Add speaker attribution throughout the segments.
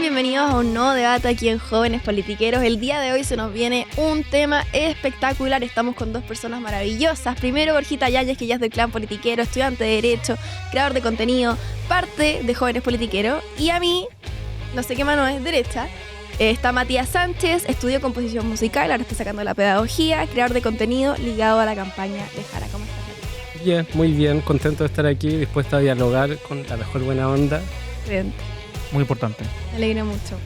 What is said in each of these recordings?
Speaker 1: Bienvenidos a un nuevo debate aquí en Jóvenes Politiqueros. El día de hoy se nos viene un tema espectacular. Estamos con dos personas maravillosas. Primero, Borjita Yáñez, que ya es del clan politiquero, estudiante de Derecho, creador de contenido, parte de Jóvenes Politiqueros. Y a mí, no sé qué mano es derecha, está Matías Sánchez, estudió composición musical, ahora está sacando la pedagogía, creador de contenido ligado a la campaña de Jara. ¿Cómo estás, Matías?
Speaker 2: Bien, muy bien, contento de estar aquí, dispuesto a dialogar con la mejor buena onda.
Speaker 1: Excelente.
Speaker 3: Muy importante.
Speaker 1: Me alegro mucho.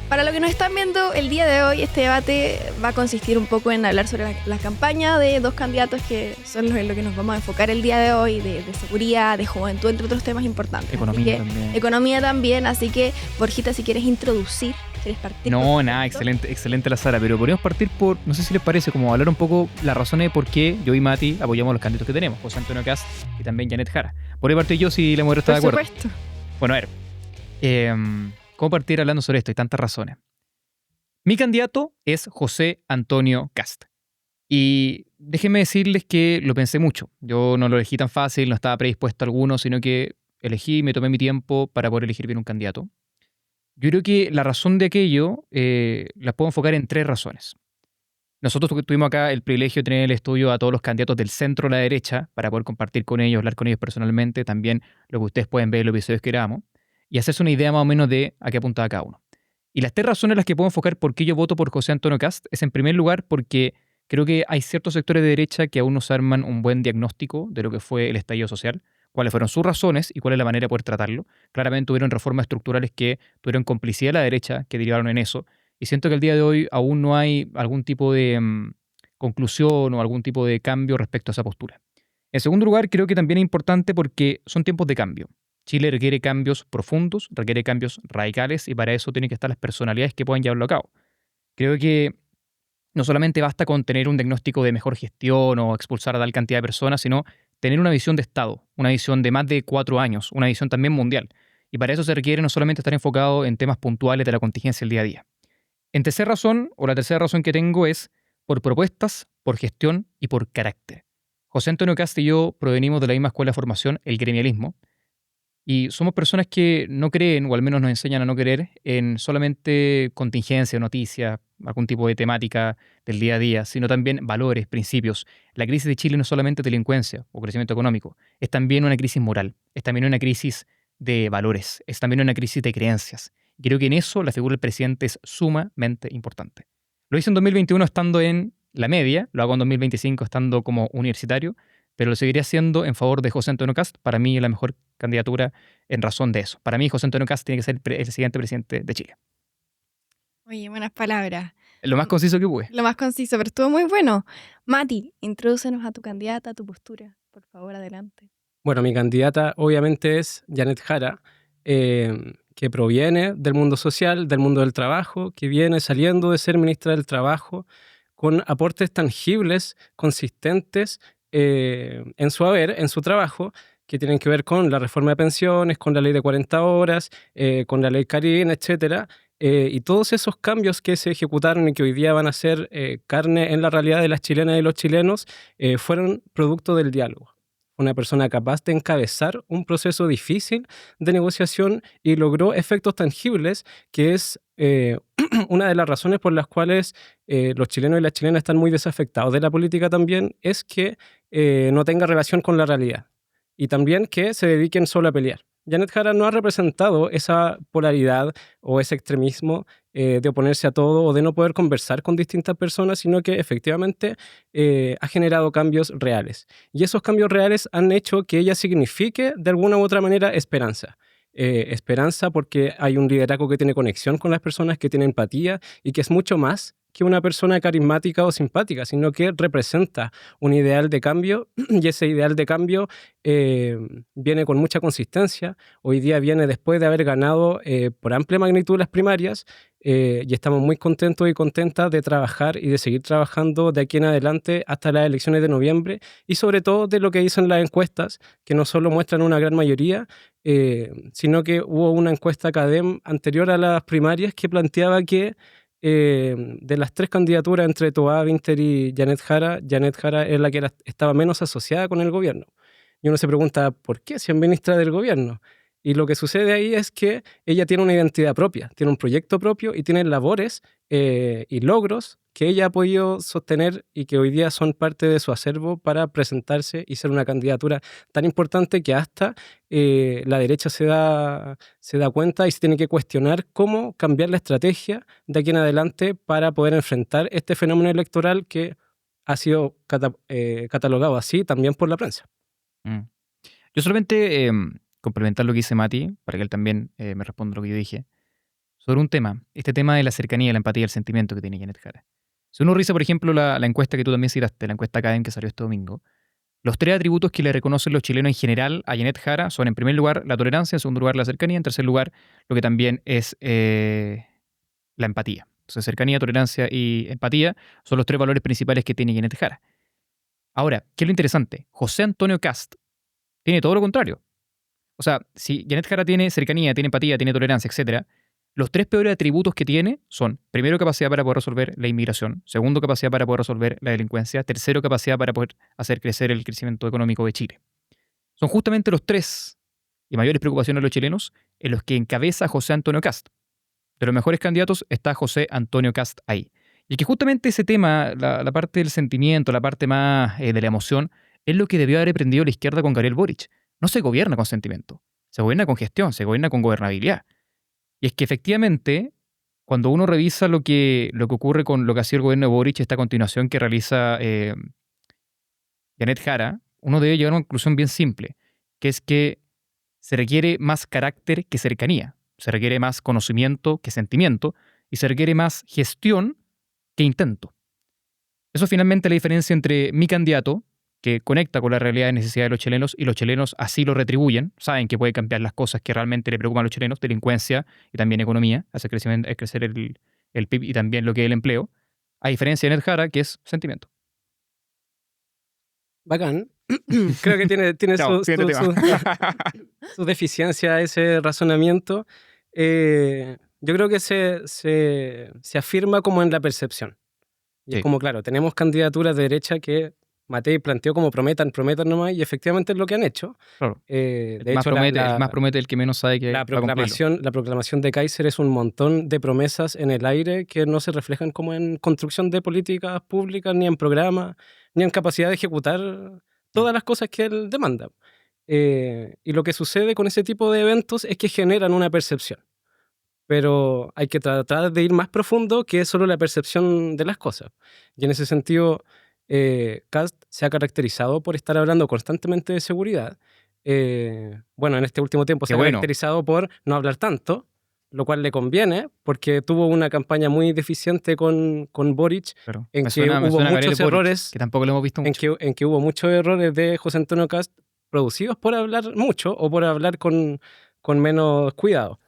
Speaker 1: Para los que nos están viendo, el día de hoy este debate va a consistir un poco en hablar sobre la campaña de dos candidatos que son en lo que nos vamos a enfocar el día de hoy, de seguridad, de juventud, entre otros temas importantes.
Speaker 3: Economía también.
Speaker 1: Economía también, así que, Borjita, si quieres introducir, ¿quieres partir?
Speaker 3: No, nada, excelente la Sara, pero podríamos partir por, no sé si les parece, como hablar un poco las razones de por qué yo y Mati apoyamos a los candidatos que tenemos, José Antonio Kast y también Janet Jara. Por ahí partir yo si la mujer está de acuerdo.
Speaker 1: Por supuesto.
Speaker 3: Bueno, a ver, ¿cómo partir hablando sobre esto? Hay tantas razones. Mi candidato es José Antonio Kast. Y déjenme decirles que lo pensé mucho. Yo no lo elegí tan fácil, no estaba predispuesto a alguno, sino que elegí y me tomé mi tiempo para poder elegir bien un candidato. Yo creo que la razón de aquello la puedo enfocar en tres razones. Nosotros tuvimos acá el privilegio de tener en el estudio a todos los candidatos del centro a la derecha para poder compartir con ellos, hablar con ellos personalmente, también lo que ustedes pueden ver en los episodios que grabamos, y hacerse una idea más o menos de a qué apuntaba cada uno. Y las tres razones en las que puedo enfocar por qué yo voto por José Antonio Kast es, en primer lugar, porque creo que hay ciertos sectores de derecha que aún no se arman un buen diagnóstico de lo que fue el estallido social, cuáles fueron sus razones y cuál es la manera de poder tratarlo. Claramente hubieron reformas estructurales que tuvieron complicidad de la derecha, que derivaron en eso, y siento que el día de hoy aún no hay algún tipo de conclusión o algún tipo de cambio respecto a esa postura. En segundo lugar, creo que también es importante porque son tiempos de cambio. Chile requiere cambios profundos, requiere cambios radicales y para eso tienen que estar las personalidades que puedan llevarlo a cabo. Creo que no solamente basta con tener un diagnóstico de mejor gestión o expulsar a tal cantidad de personas, sino tener una visión de Estado, una visión de más de 4 años, una visión también mundial. Y para eso se requiere no solamente estar enfocado en temas puntuales de la contingencia del día a día. En tercera razón, o la tercera razón que tengo es por propuestas, por gestión y por carácter. José Antonio Kast y yo provenimos de la misma escuela de formación, el gremialismo, y somos personas que no creen, o al menos nos enseñan a no creer, en solamente contingencia, noticias, algún tipo de temática del día a día, sino también valores, principios. La crisis de Chile no es solamente delincuencia o crecimiento económico, es también una crisis moral, es también una crisis de valores, es también una crisis de creencias. Y creo que en eso la figura del presidente es sumamente importante. Lo hice en 2021 estando en la media, lo hago en 2025 estando como universitario, pero lo seguiría haciendo en favor de José Antonio Kast. Para mí es la mejor candidatura en razón de eso. Para mí José Antonio Kast tiene que ser el siguiente presidente de Chile.
Speaker 1: Oye, buenas palabras.
Speaker 3: Lo más conciso que pude.
Speaker 1: Lo más conciso, pero estuvo muy bueno. Mati, introdúcenos a tu candidata, a tu postura. Por favor, adelante.
Speaker 2: Bueno, mi candidata obviamente es Janet Jara, que proviene del mundo social, del mundo del trabajo, que viene saliendo de ser ministra del Trabajo, con aportes tangibles, consistentes en su haber, en su trabajo, que tienen que ver con la reforma de pensiones, con la ley de 40 horas, con la ley Carín, etcétera, y todos esos cambios que se ejecutaron y que hoy día van a ser carne en la realidad de las chilenas y los chilenos, fueron producto del diálogo. Una persona capaz de encabezar un proceso difícil de negociación y logró efectos tangibles, que es una de las razones por las cuales los chilenos y las chilenas están muy desafectados de la política también, es que no tenga relación con la realidad y también que se dediquen solo a pelear. Janet Jara no ha representado esa polaridad o ese extremismo de oponerse a todo o de no poder conversar con distintas personas, sino que efectivamente ha generado cambios reales. Y esos cambios reales han hecho que ella signifique de alguna u otra manera esperanza. Esperanza porque hay un liderazgo que tiene conexión con las personas, que tiene empatía y que es mucho más que una persona carismática o simpática, sino que representa un ideal de cambio y ese ideal de cambio viene con mucha consistencia. Hoy día viene después de haber ganado por amplia magnitud las primarias y estamos muy contentos y contentas de trabajar y de seguir trabajando de aquí en adelante hasta las elecciones de noviembre y sobre todo de lo que dicen las encuestas, que no solo muestran una gran mayoría, sino que hubo una encuesta CADEM anterior a las primarias que planteaba que de las tres candidaturas entre Toá, Vinter y Janet Jara es la que estaba menos asociada con el gobierno. Y uno se pregunta, ¿por qué si es ministra del gobierno? Y lo que sucede ahí es que ella tiene una identidad propia, tiene un proyecto propio y tiene labores y logros que ella ha podido sostener y que hoy día son parte de su acervo para presentarse y ser una candidatura tan importante que hasta la derecha se da cuenta y se tiene que cuestionar cómo cambiar la estrategia de aquí en adelante para poder enfrentar este fenómeno electoral que ha sido catalogado así también por la prensa.
Speaker 3: Yo solamente complementar lo que dice Mati, para que él también me responda lo que yo dije, sobre un tema, este tema de la cercanía, la empatía y el sentimiento que tiene Janet Jara. Si uno revisa, por ejemplo, la encuesta que tú también citaste, la encuesta Academ que salió este domingo, los 3 atributos que le reconocen los chilenos en general a Janet Jara son, en primer lugar, la tolerancia, en segundo lugar, la cercanía, en tercer lugar, lo que también es la empatía. Entonces, cercanía, tolerancia y empatía son los 3 valores principales que tiene Janet Jara. Ahora, ¿qué es lo interesante? José Antonio Kast tiene todo lo contrario. O sea, si Janet Jara tiene cercanía, tiene empatía, tiene tolerancia, etc., los 3 peores atributos que tiene son, primero, capacidad para poder resolver la inmigración, segundo, capacidad para poder resolver la delincuencia, tercero, capacidad para poder hacer crecer el crecimiento económico de Chile. Son justamente los 3 y mayores preocupaciones de los chilenos en los que encabeza José Antonio Kast. De los mejores candidatos está José Antonio Kast ahí. Y que justamente ese tema, la parte del sentimiento, la parte más de la emoción, es lo que debió haber aprendido la izquierda con Gabriel Boric. No se gobierna con sentimiento, se gobierna con gestión, se gobierna con gobernabilidad. Y es que efectivamente, cuando uno revisa lo que ocurre con lo que ha sido el gobierno de Boric, esta continuación que realiza Janet Jara, uno debe llegar a una conclusión bien simple, que es que se requiere más carácter que cercanía, se requiere más conocimiento que sentimiento, y se requiere más gestión que intento. Eso es finalmente la diferencia entre mi candidato, que conecta con la realidad y necesidad de los chilenos, y los chilenos así lo retribuyen, saben que puede cambiar las cosas que realmente le preocupan a los chilenos, delincuencia y también economía, hacer crecer el PIB y también lo que es el empleo, a diferencia de Janet Jara, que es sentimiento.
Speaker 2: Bacán. Creo que tiene su deficiencia ese razonamiento. Yo creo que se afirma como en la percepción. Y
Speaker 3: Sí.
Speaker 2: es como, claro, tenemos candidaturas de derecha que Matei planteó como prometan nomás, y efectivamente es lo que han hecho.
Speaker 3: Claro.
Speaker 2: De
Speaker 3: El más
Speaker 2: hecho,
Speaker 3: promete el que menos sabe que
Speaker 2: la
Speaker 3: va a cumplirlo.
Speaker 2: proclamación de Kaiser es un montón de promesas en el aire que no se reflejan como en construcción de políticas públicas, ni en programas, ni en capacidad de ejecutar todas las cosas que él demanda. Y lo que sucede con ese tipo de eventos es que generan una percepción. Pero hay que tratar de ir más profundo que solo la percepción de las cosas. Y en ese sentido, Kast se ha caracterizado por estar hablando constantemente de seguridad. Bueno, en este último tiempo se ha caracterizado por no hablar tanto, lo cual le conviene, porque tuvo una campaña muy deficiente con Boric,
Speaker 3: Claro.
Speaker 2: en que hubo muchos errores,
Speaker 3: que tampoco lo hemos visto mucho.
Speaker 2: en que hubo muchos errores de José Antonio Kast producidos por hablar mucho o por hablar con menos cuidado.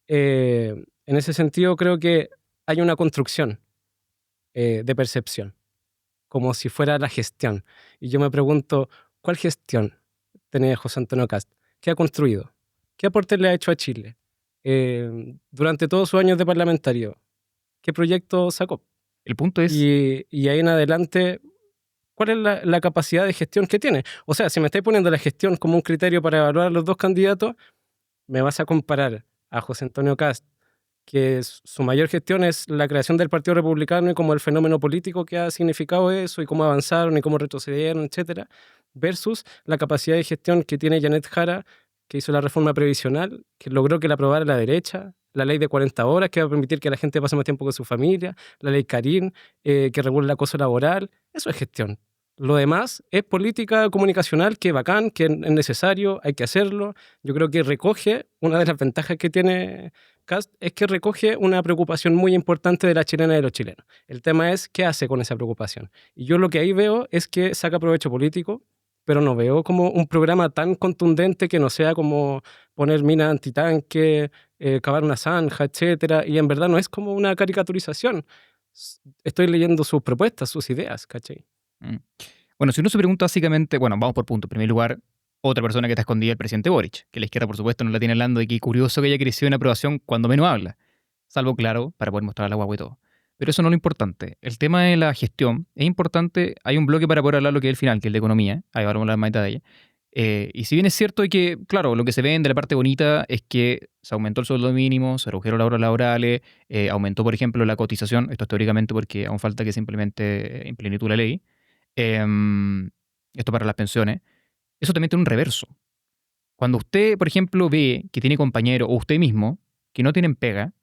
Speaker 2: En ese sentido, creo que hay una construcción de percepción, como si fuera la gestión. Y yo me pregunto, ¿cuál gestión tiene José Antonio Kast? ¿Qué ha construido? ¿Qué aporte le ha hecho a Chile? Durante todos sus años de parlamentario, ¿qué proyecto sacó?
Speaker 3: El punto es...
Speaker 2: Y ahí en adelante, ¿cuál es la capacidad de gestión que tiene? O sea, si me estáis poniendo la gestión como un criterio para evaluar a los dos candidatos, me vas a comparar a José Antonio Kast, que su mayor gestión es la creación del Partido Republicano y como el fenómeno político que ha significado eso y cómo avanzaron y cómo retrocedieron, etcétera, versus la capacidad de gestión que tiene Janet Jara, que hizo la reforma previsional, que logró que la aprobara la derecha, la ley de 40 horas, que va a permitir que la gente pase más tiempo con su familia, la ley Karim, que regula el acoso laboral. Eso es gestión. Lo demás es política comunicacional, que bacán, que es necesario, hay que hacerlo. Yo creo que recoge, una de las ventajas que tiene Kast es que recoge una preocupación muy importante de la chilena y de los chilenos. El tema es qué hace con esa preocupación. Y yo lo que ahí veo es que saca provecho político, pero no veo como un programa tan contundente que no sea como poner mina antitanque, cavar una zanja, etcétera. Y en verdad no es como una caricaturización. Estoy leyendo sus propuestas, sus ideas, ¿cachai?
Speaker 3: Bueno, si uno se pregunta básicamente, bueno, vamos por punto. En primer lugar, otra persona que está escondida es el presidente Boric, que la izquierda, por supuesto, no la tiene hablando, y que curioso que haya crecido en aprobación cuando menos habla, salvo, claro, para poder mostrar la guagua y todo. Pero eso no es lo importante. El tema de la gestión es importante. Hay un bloque para poder hablar lo que es el final, que es el de economía. Ahí vamos a hablar más de ella. Y si bien es cierto de que, claro, lo que se ve de la parte bonita es que se aumentó el sueldo mínimo, se redujeron las horas laborales, aumentó, por ejemplo, la cotización, esto es teóricamente porque aún falta que se implemente en plenitud la ley, esto para las pensiones, eso también tiene un reverso. Cuando usted, por ejemplo, ve que tiene compañeros o usted mismo que no tienen pega,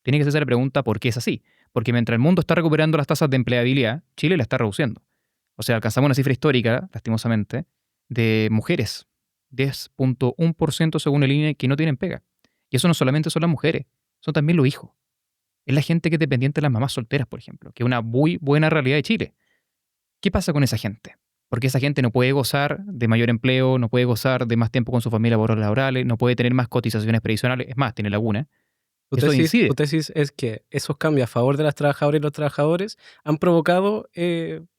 Speaker 3: tiene que hacerse la pregunta por qué es así. Porque mientras el mundo está recuperando las tasas de empleabilidad, Chile la está reduciendo. O sea, alcanzamos una cifra histórica, lastimosamente, de mujeres, 10.1% según el INE, que no tienen pega. Y eso no solamente son las mujeres, son también los hijos. Es la gente que es dependiente de las mamás solteras, por ejemplo, que es una muy buena realidad de Chile. ¿Qué pasa con esa gente? Porque esa gente no puede gozar de mayor empleo, no puede gozar de más tiempo con su familia por horas laborales, no puede tener más cotizaciones previsionales, es más, tiene laguna. Eso incide.
Speaker 2: Tu tesis es que esos cambios a favor de las trabajadoras y los trabajadores han provocado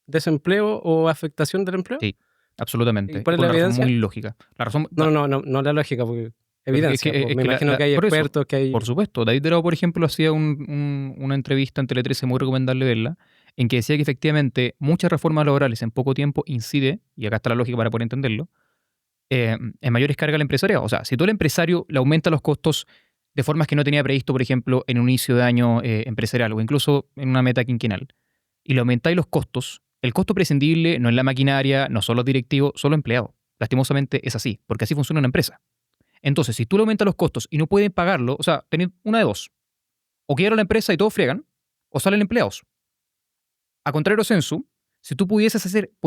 Speaker 2: desempleo o afectación del empleo.
Speaker 3: Sí, absolutamente.
Speaker 2: ¿Y cuál es
Speaker 3: Por
Speaker 2: la
Speaker 3: una razón
Speaker 2: evidencia?
Speaker 3: muy lógica. La razón,
Speaker 2: No la lógica, porque evidencia.
Speaker 3: es que
Speaker 2: Me imagino que hay
Speaker 3: por eso,
Speaker 2: expertos, que hay...
Speaker 3: por supuesto, David Delao, por ejemplo, hacía una entrevista en Tele 13, muy recomendable verla, en que decía que efectivamente muchas reformas laborales en poco tiempo incide, y acá está la lógica para poder entenderlo, en mayores cargas al empresariado. O sea, si tú al empresario le aumenta los costos de formas que no tenía previsto, por ejemplo, en un inicio de año empresarial o incluso en una meta quinquenal, y le aumentáis los costos, el costo prescindible no es la maquinaria, no son los directivos, son los empleados. Lastimosamente es así, porque así funciona una empresa. Entonces, si tú le aumentas los costos y no pueden pagarlo, o sea, tenés una de dos. O quiebra la empresa y todos fregan, o salen empleados. A contrario censo, si tú podéis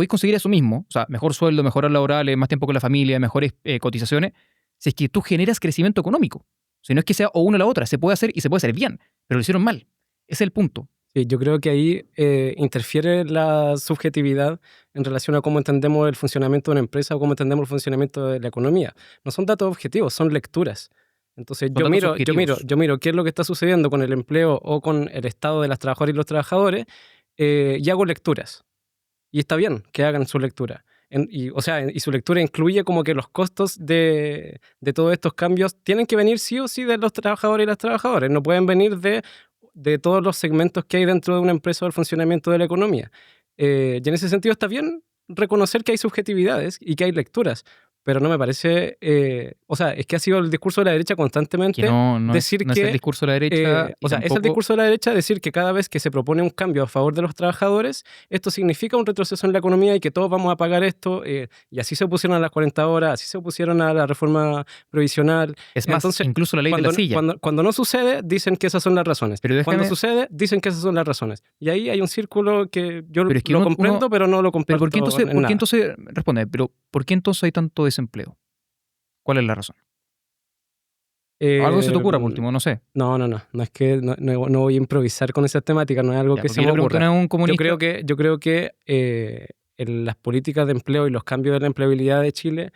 Speaker 3: conseguir eso mismo, o sea, mejor sueldo, mejoras laborales, más tiempo con la familia, mejores cotizaciones, si es que tú generas crecimiento económico. Si no es que sea o una o la otra, se puede hacer y se puede hacer bien, pero lo hicieron mal. Ese es el punto.
Speaker 2: Sí, yo creo que ahí interfiere la subjetividad en relación a cómo entendemos el funcionamiento de una empresa o cómo entendemos el funcionamiento de la economía. No son datos objetivos, son lecturas. Entonces yo miro qué es lo que está sucediendo con el empleo o con el estado de las trabajadoras y los trabajadores y hago lecturas. Y está bien que hagan su lectura. Y su lectura incluye como que los costos de todos estos cambios tienen que venir sí o sí de los trabajadores y las trabajadoras. No pueden venir de todos los segmentos que hay dentro de una empresa o el funcionamiento de la economía. Y en ese sentido está bien reconocer que hay subjetividades y que hay lecturas, pero no me parece... es que ha sido el discurso de la derecha constantemente
Speaker 3: Que no
Speaker 2: decir
Speaker 3: es el discurso de la derecha.
Speaker 2: es el discurso de la derecha decir que cada vez que se propone un cambio a favor de los trabajadores, esto significa un retroceso en la economía y que todos vamos a pagar esto, y así se opusieron a las 40 horas, así se opusieron a la reforma previsional.
Speaker 3: Es más,
Speaker 2: Entonces,
Speaker 3: incluso la ley de la silla.
Speaker 2: Cuando no sucede, dicen que esas son las razones.
Speaker 3: Pero
Speaker 2: Cuando sucede, dicen que esas son las razones. Y ahí hay un círculo que yo lo comprendo, pero no lo comparto.
Speaker 3: Pero ¿por qué entonces, responde, pero ¿por qué entonces hay tanto desempleo? ¿Cuál es la razón? Algo se te ocurra, por último, no sé.
Speaker 2: No es que no voy a improvisar con esas temáticas, no es algo que se me ocurra. Yo creo que las políticas de empleo y los cambios de la empleabilidad de Chile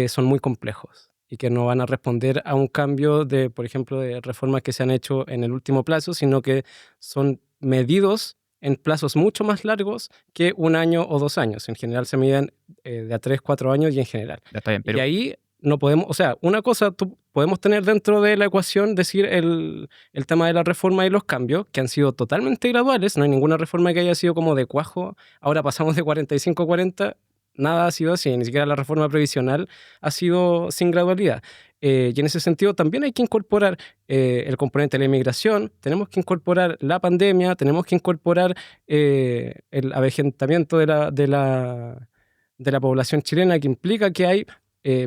Speaker 2: son muy complejos y que no van a responder a un cambio de, por ejemplo, de reformas que se han hecho en el último plazo, sino que son medidos en plazos mucho más largos que 1 año o 2 años. En general se miden de a 3, 4 años y en general.
Speaker 3: Ya está bien, pero...
Speaker 2: Y ahí no podemos, o sea, una cosa podemos tener dentro de la ecuación, decir el tema de la reforma y los cambios, que han sido totalmente graduales, no hay ninguna reforma que haya sido como de cuajo, ahora pasamos de 45 a 40, nada ha sido así, ni siquiera la reforma previsional ha sido sin gradualidad. Y en ese sentido también hay que incorporar el componente de la inmigración, tenemos que incorporar la pandemia, tenemos que incorporar el avejentamiento de la población chilena, que implica que hay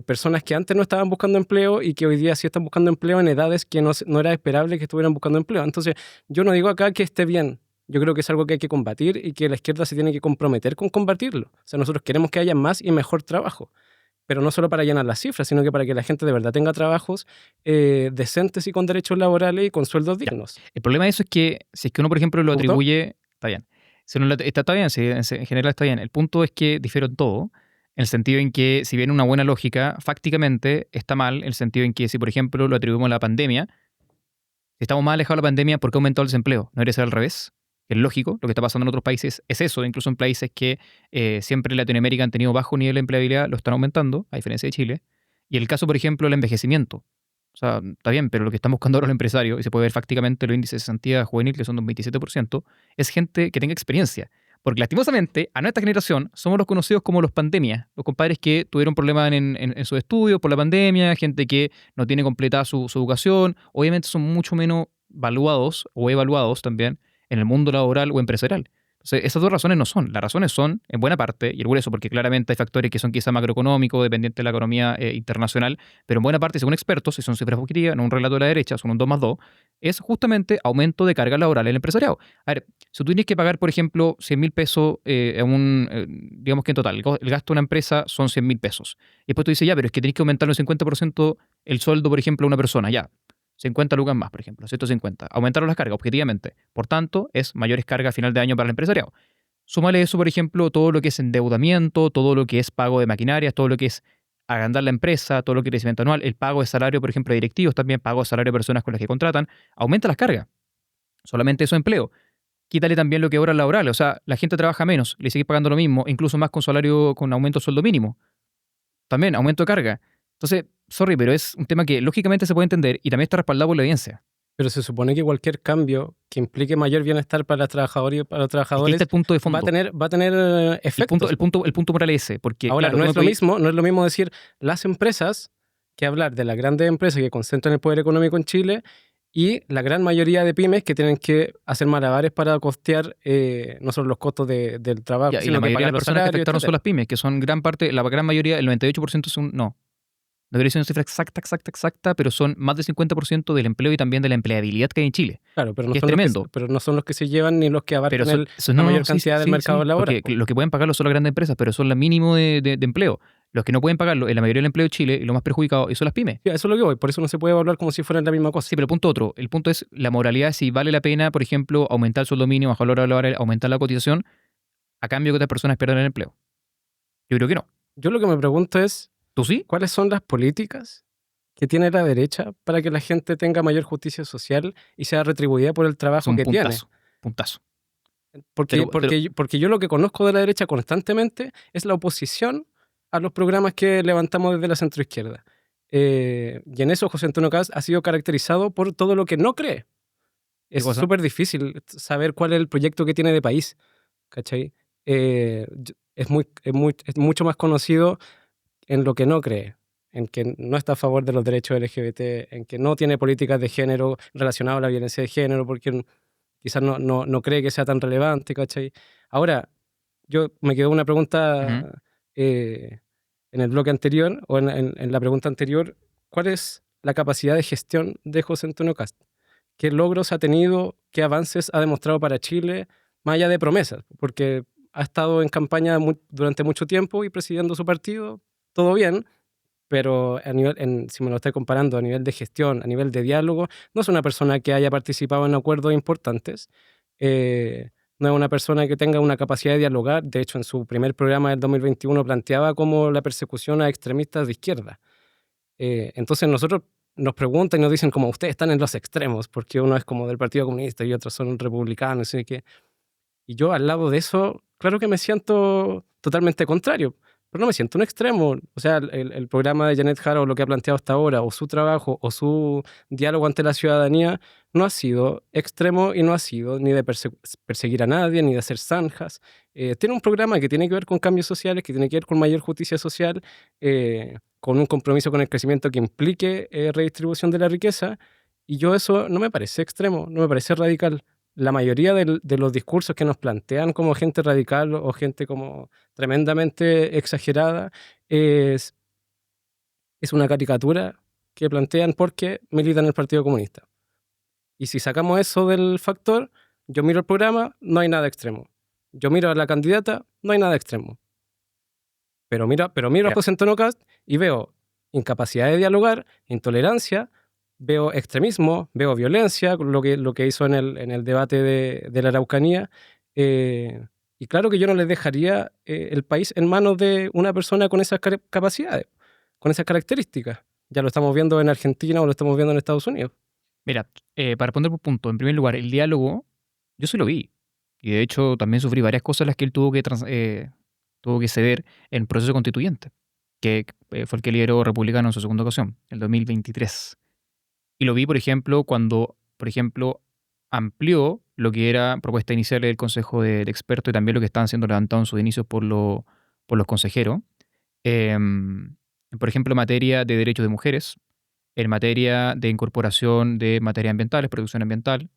Speaker 2: personas que antes no estaban buscando empleo y que hoy día sí están buscando empleo en edades que no era esperable que estuvieran buscando empleo. Entonces, yo no digo acá que esté bien. Yo creo que es algo que hay que combatir y que la izquierda se tiene que comprometer con combatirlo. O sea, nosotros queremos que haya más y mejor trabajo, pero no solo para llenar las cifras, sino que para que la gente de verdad tenga trabajos decentes y con derechos laborales y con sueldos dignos.
Speaker 3: El problema de eso es que si es que uno, por ejemplo, lo atribuye... Está bien. Si uno está bien, si en general está bien. El punto es que difieren todo. En el sentido en que, si bien una buena lógica, fácticamente está mal, en el sentido en que si, por ejemplo, lo atribuimos a la pandemia, si estamos más alejados de la pandemia, ¿por qué aumentó el desempleo? ¿No debería ser al revés? Es lógico, lo que está pasando en otros países es eso, incluso en países que siempre en Latinoamérica han tenido bajo nivel de empleabilidad, lo están aumentando, a diferencia de Chile. Y el caso, por ejemplo, del envejecimiento. O sea, está bien, pero lo que están buscando ahora los empresarios, y se puede ver fácticamente los índices de cesantía juvenil, que son de un 27%, es gente que tenga experiencia. Porque lastimosamente, a nuestra generación somos los conocidos como los pandemias. Los compadres que tuvieron problemas en sus estudios por la pandemia, gente que no tiene completada su educación. Obviamente son mucho menos valuados o evaluados también en el mundo laboral o empresarial. Entonces, esas dos razones no son. Las razones son, en buena parte, y el grueso, porque claramente hay factores que son quizá macroeconómicos, dependientes de la economía internacional, pero en buena parte, según expertos, y son cifras objetivas, no un relato de la derecha, son un 2 más 2, es justamente aumento de carga laboral en el empresariado. A ver, si tú tienes que pagar, por ejemplo, 100.000 pesos, digamos que en total, el gasto de una empresa son 100.000 pesos. Y después tú dices, ya, pero es que tienes que aumentar un 50% el sueldo, por ejemplo, a una persona, ya. 50 lucas más, por ejemplo, 150. Aumentaron las cargas, objetivamente. Por tanto, es mayores cargas a final de año para el empresariado. Súmale eso, por ejemplo, todo lo que es endeudamiento, todo lo que es pago de maquinarias, todo lo que es agrandar la empresa, todo lo que es crecimiento anual, el pago de salario, por ejemplo, de directivos, también pago de salario de personas con las que contratan, aumenta las cargas. Solamente eso empleo. Quítale también lo que horas laborales. O sea, la gente trabaja menos, le sigue pagando lo mismo, incluso más con salario, con aumento de sueldo mínimo. También aumento de carga. Entonces, sorry, pero es un tema que lógicamente se puede entender y también está respaldado por la evidencia.
Speaker 2: Pero se supone que cualquier cambio que implique mayor bienestar para las trabajadoras y para los
Speaker 3: Es que ahí
Speaker 2: trabajadores
Speaker 3: está el punto de fondo.
Speaker 2: va a tener efectos.
Speaker 3: El punto moral es ese. Porque,
Speaker 2: Ahora,
Speaker 3: claro,
Speaker 2: no
Speaker 3: tú
Speaker 2: es
Speaker 3: me
Speaker 2: lo
Speaker 3: podí-
Speaker 2: mismo, no es lo mismo decir las empresas que hablar de las grandes empresas que concentran el poder económico en Chile y la gran mayoría de pymes que tienen que hacer malabares para costear no solo los costos del trabajo,
Speaker 3: Ya, y
Speaker 2: sino
Speaker 3: la
Speaker 2: que
Speaker 3: mayoría de
Speaker 2: pagar
Speaker 3: las
Speaker 2: los
Speaker 3: personas que
Speaker 2: salarios,
Speaker 3: afectaron son
Speaker 2: etcétera.
Speaker 3: las pymes, que son gran parte, la gran mayoría, el 98% son, no debería ser una cifra exacta, pero son más del 50% del empleo y también de la empleabilidad que hay en Chile.
Speaker 2: Claro, pero
Speaker 3: Que es tremendo.
Speaker 2: pero no son los que se llevan ni los que abarcan
Speaker 3: Pero
Speaker 2: la mayor cantidad del mercado laboral.
Speaker 3: porque los que pueden pagarlo son las grandes empresas, pero son el mínimo de empleo. Los que no pueden pagarlo, en la mayoría del empleo de Chile, y los más perjudicados, y son las pymes.
Speaker 2: Sí, a eso es lo que voy, por eso no se puede evaluar como si fueran la misma cosa.
Speaker 3: Sí, pero el punto es la moralidad, si vale la pena, por ejemplo, aumentar el sueldo mínimo, bajar la hora laboral, aumentar la cotización, a cambio que otras personas pierdan el empleo. Yo creo que no.
Speaker 2: Yo lo que me pregunto es,
Speaker 3: ¿Tú sí?
Speaker 2: ¿cuáles son las políticas que tiene la derecha para que la gente tenga mayor justicia social y sea retribuida por el
Speaker 3: Es
Speaker 2: trabajo
Speaker 3: un
Speaker 2: que tiene?
Speaker 3: puntazo.
Speaker 2: Porque yo lo que conozco de la derecha constantemente es la oposición a los programas que levantamos desde la centroizquierda. Y en eso José Antonio Cast ha sido caracterizado por todo lo que no cree.
Speaker 3: ¿Qué
Speaker 2: Es
Speaker 3: cosa?
Speaker 2: súper difícil saber cuál es el proyecto que tiene de país, ¿cachai? Es mucho más conocido en lo que no cree, en que no está a favor de los derechos LGBT, en que no tiene políticas de género relacionadas a la violencia de género, porque quizás no cree que sea tan relevante, ¿cachai? Ahora, me quedó una pregunta en el bloque anterior, o en la pregunta anterior, ¿cuál es la capacidad de gestión de José Antonio Cast? ¿Qué logros ha tenido? ¿Qué avances ha demostrado para Chile? Más allá de promesas, porque ha estado en campaña durante mucho tiempo y presidiendo su partido, todo bien, pero si me lo estoy comparando a nivel de gestión, a nivel de diálogo, no es una persona que haya participado en acuerdos importantes, no es una persona que tenga una capacidad de dialogar. De hecho, en su primer programa del 2021 planteaba como la persecución a extremistas de izquierda. Entonces nosotros nos preguntan y nos dicen como ustedes están en los extremos, porque uno es como del Partido Comunista y otros son republicanos, y que... Y yo al lado de eso, claro que me siento totalmente contrario, pero no me siento un extremo. O sea, el programa de Janet Jara o lo que ha planteado hasta ahora, o su trabajo, o su diálogo ante la ciudadanía, no ha sido extremo y no ha sido ni de perseguir a nadie, ni de hacer zanjas. Tiene un programa que tiene que ver con cambios sociales, que tiene que ver con mayor justicia social, con un compromiso con el crecimiento que implique redistribución de la riqueza, y yo eso no me parece extremo, no me parece radical. La mayoría de los discursos que nos plantean como gente radical o gente como tremendamente exagerada es una caricatura que plantean porque militan en el Partido Comunista. Y si sacamos eso del factor, yo miro el programa, no hay nada extremo. Yo miro a la candidata, no hay nada extremo. Pero miro a José Antonio Cast y veo incapacidad de dialogar, intolerancia, veo extremismo, veo violencia, lo que hizo en el debate de la Araucanía. Y claro que yo no les dejaría el país en manos de una persona con esas capacidades, con esas características. Ya lo estamos viendo en Argentina o lo estamos viendo en Estados Unidos.
Speaker 3: Mira, para responder por punto, en primer lugar, el diálogo, yo sí lo vi. Y de hecho también sufrí varias cosas en las que él tuvo que ceder en el proceso constituyente, que fue el que lideró Republicano en su segunda ocasión, el 2023. Y lo vi, por ejemplo, cuando, amplió lo que era propuesta inicial del Consejo de Expertos y también lo que estaban siendo levantados en sus inicios por los consejeros. Por ejemplo, en materia de derechos de mujeres, en materia de incorporación de materias ambientales, producción ambiental,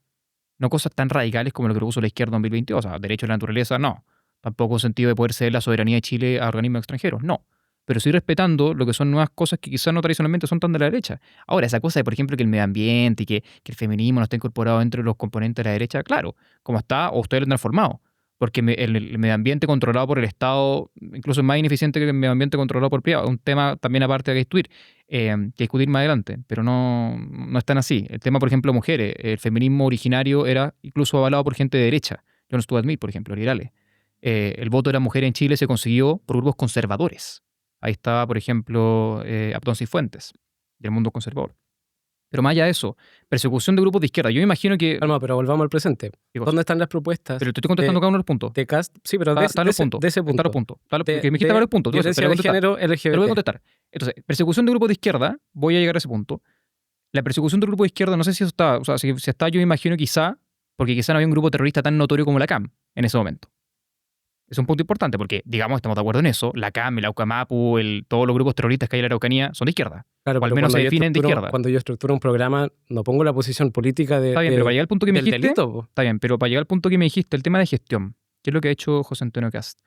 Speaker 3: no cosas tan radicales como lo que propuso la izquierda en 2022, o sea, derechos de la naturaleza, no. Tampoco en sentido de poder ceder la soberanía de Chile a organismos extranjeros, no. Pero sí respetando lo que son nuevas cosas que quizás no tradicionalmente son tan de la derecha. Ahora, esa cosa de, por ejemplo, que el medio ambiente y que el feminismo no está incorporado entre los componentes de la derecha, claro, como está, o ustedes lo han transformado. Porque el medio ambiente controlado por el Estado, incluso es más ineficiente que el medio ambiente controlado por privado. Es un tema también aparte de que discutir más adelante, pero no es tan así. El tema, por ejemplo, mujeres, el feminismo originario era incluso avalado por gente de derecha. John Stuart Mill, por ejemplo, liberales. El voto de las mujeres en Chile se consiguió por grupos conservadores. Ahí estaba, por ejemplo, Abdón Cifuentes, del mundo conservador. Pero más allá de eso, persecución de grupos de izquierda. Yo me imagino que...
Speaker 2: Calma, pero volvamos al presente. ¿Dónde están las propuestas?
Speaker 3: Pero te estoy contestando cada uno de los puntos.
Speaker 2: De Kast, sí, pero
Speaker 3: Están los puntos.
Speaker 2: de ese punto.
Speaker 3: Están los puntos. Porque me dijiste varios puntos.
Speaker 2: Violencia de género, LGBT.
Speaker 3: Te lo voy a contestar. Entonces, persecución de grupos de izquierda, voy a llegar a ese punto. La persecución de grupos de izquierda, no sé si eso está... O sea, si está, yo me imagino quizá, porque quizá no había un grupo terrorista tan notorio como la CAM en ese momento. Es un punto importante porque, digamos, estamos de acuerdo en eso. La CAM, el Aucamapu, todos los grupos terroristas que hay en la Araucanía son de izquierda.
Speaker 2: Claro,
Speaker 3: o al menos se definen de izquierda.
Speaker 2: Cuando yo estructuro un programa, no pongo la posición política
Speaker 3: Está bien, pero para llegar al punto que me dijiste...
Speaker 2: delito,
Speaker 3: está bien, pero para llegar al punto que me dijiste, el tema de gestión, ¿qué es lo que ha hecho José Antonio Kast?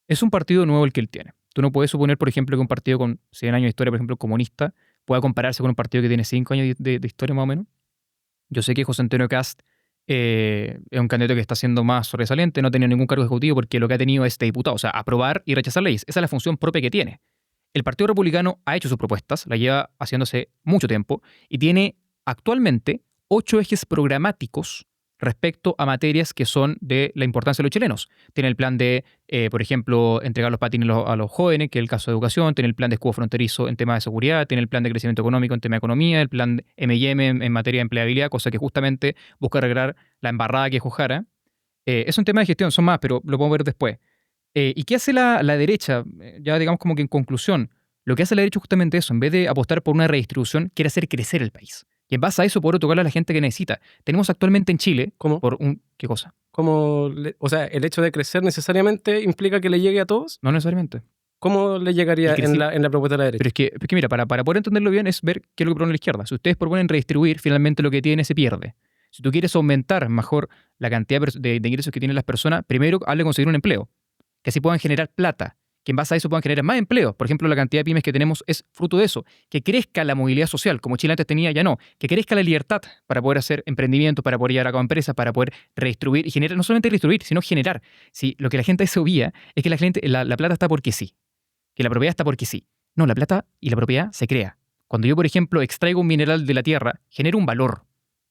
Speaker 3: Es un partido nuevo el que él tiene. Tú no puedes suponer, por ejemplo, que un partido con 100 años de historia, por ejemplo, comunista, pueda compararse con un partido que tiene 5 años de historia más o menos. Yo sé que José Antonio Kast es un candidato que está siendo más sobresaliente, no ha tenido ningún cargo ejecutivo porque lo que ha tenido es de diputado, o sea, aprobar y rechazar leyes. Esa es la función propia que tiene. El Partido Republicano ha hecho sus propuestas, la lleva haciéndose mucho tiempo y tiene actualmente 8 ejes programáticos respecto a materias que son de la importancia de los chilenos. Tiene el plan de, por ejemplo, entregar los patines a los jóvenes, que es el caso de educación, tiene el plan de escudo fronterizo en tema de seguridad, tiene el plan de crecimiento económico en tema de economía, el plan M&M en materia de empleabilidad, cosa que justamente busca arreglar la embarrada que es Jara. Es un tema de gestión, son más, pero lo podemos ver después. ¿Y qué hace la derecha? Ya digamos como que en conclusión, lo que hace la derecha es justamente eso, en vez de apostar por una redistribución, quiere hacer crecer el país. Y en base a eso poder tocarle a la gente que necesita. Tenemos actualmente en Chile...
Speaker 2: ¿Cómo?
Speaker 3: ¿Qué cosa?
Speaker 2: O sea, ¿el hecho de crecer necesariamente implica que le llegue a todos?
Speaker 3: No necesariamente.
Speaker 2: ¿Cómo le llegaría en la propuesta de la derecha?
Speaker 3: Pero es que mira, para poder entenderlo bien es ver qué es lo que propone la izquierda. Si ustedes proponen redistribuir, finalmente lo que tiene se pierde. Si tú quieres aumentar mejor la cantidad de ingresos que tienen las personas, primero hazle conseguir un empleo. Que así puedan generar plata. Que en base a eso puedan generar más empleos. Por ejemplo, la cantidad de pymes que tenemos es fruto de eso. Que crezca la movilidad social, como Chile antes tenía, ya no. Que crezca la libertad para poder hacer emprendimientos, para poder llevar a cabo empresas, para poder redistribuir y generar, no solamente redistribuir, sino generar. Si lo que la gente se obvia es que la plata está porque sí. Que la propiedad está porque sí. No, la plata y la propiedad se crea. Cuando yo, por ejemplo, extraigo un mineral de la tierra, genero un valor.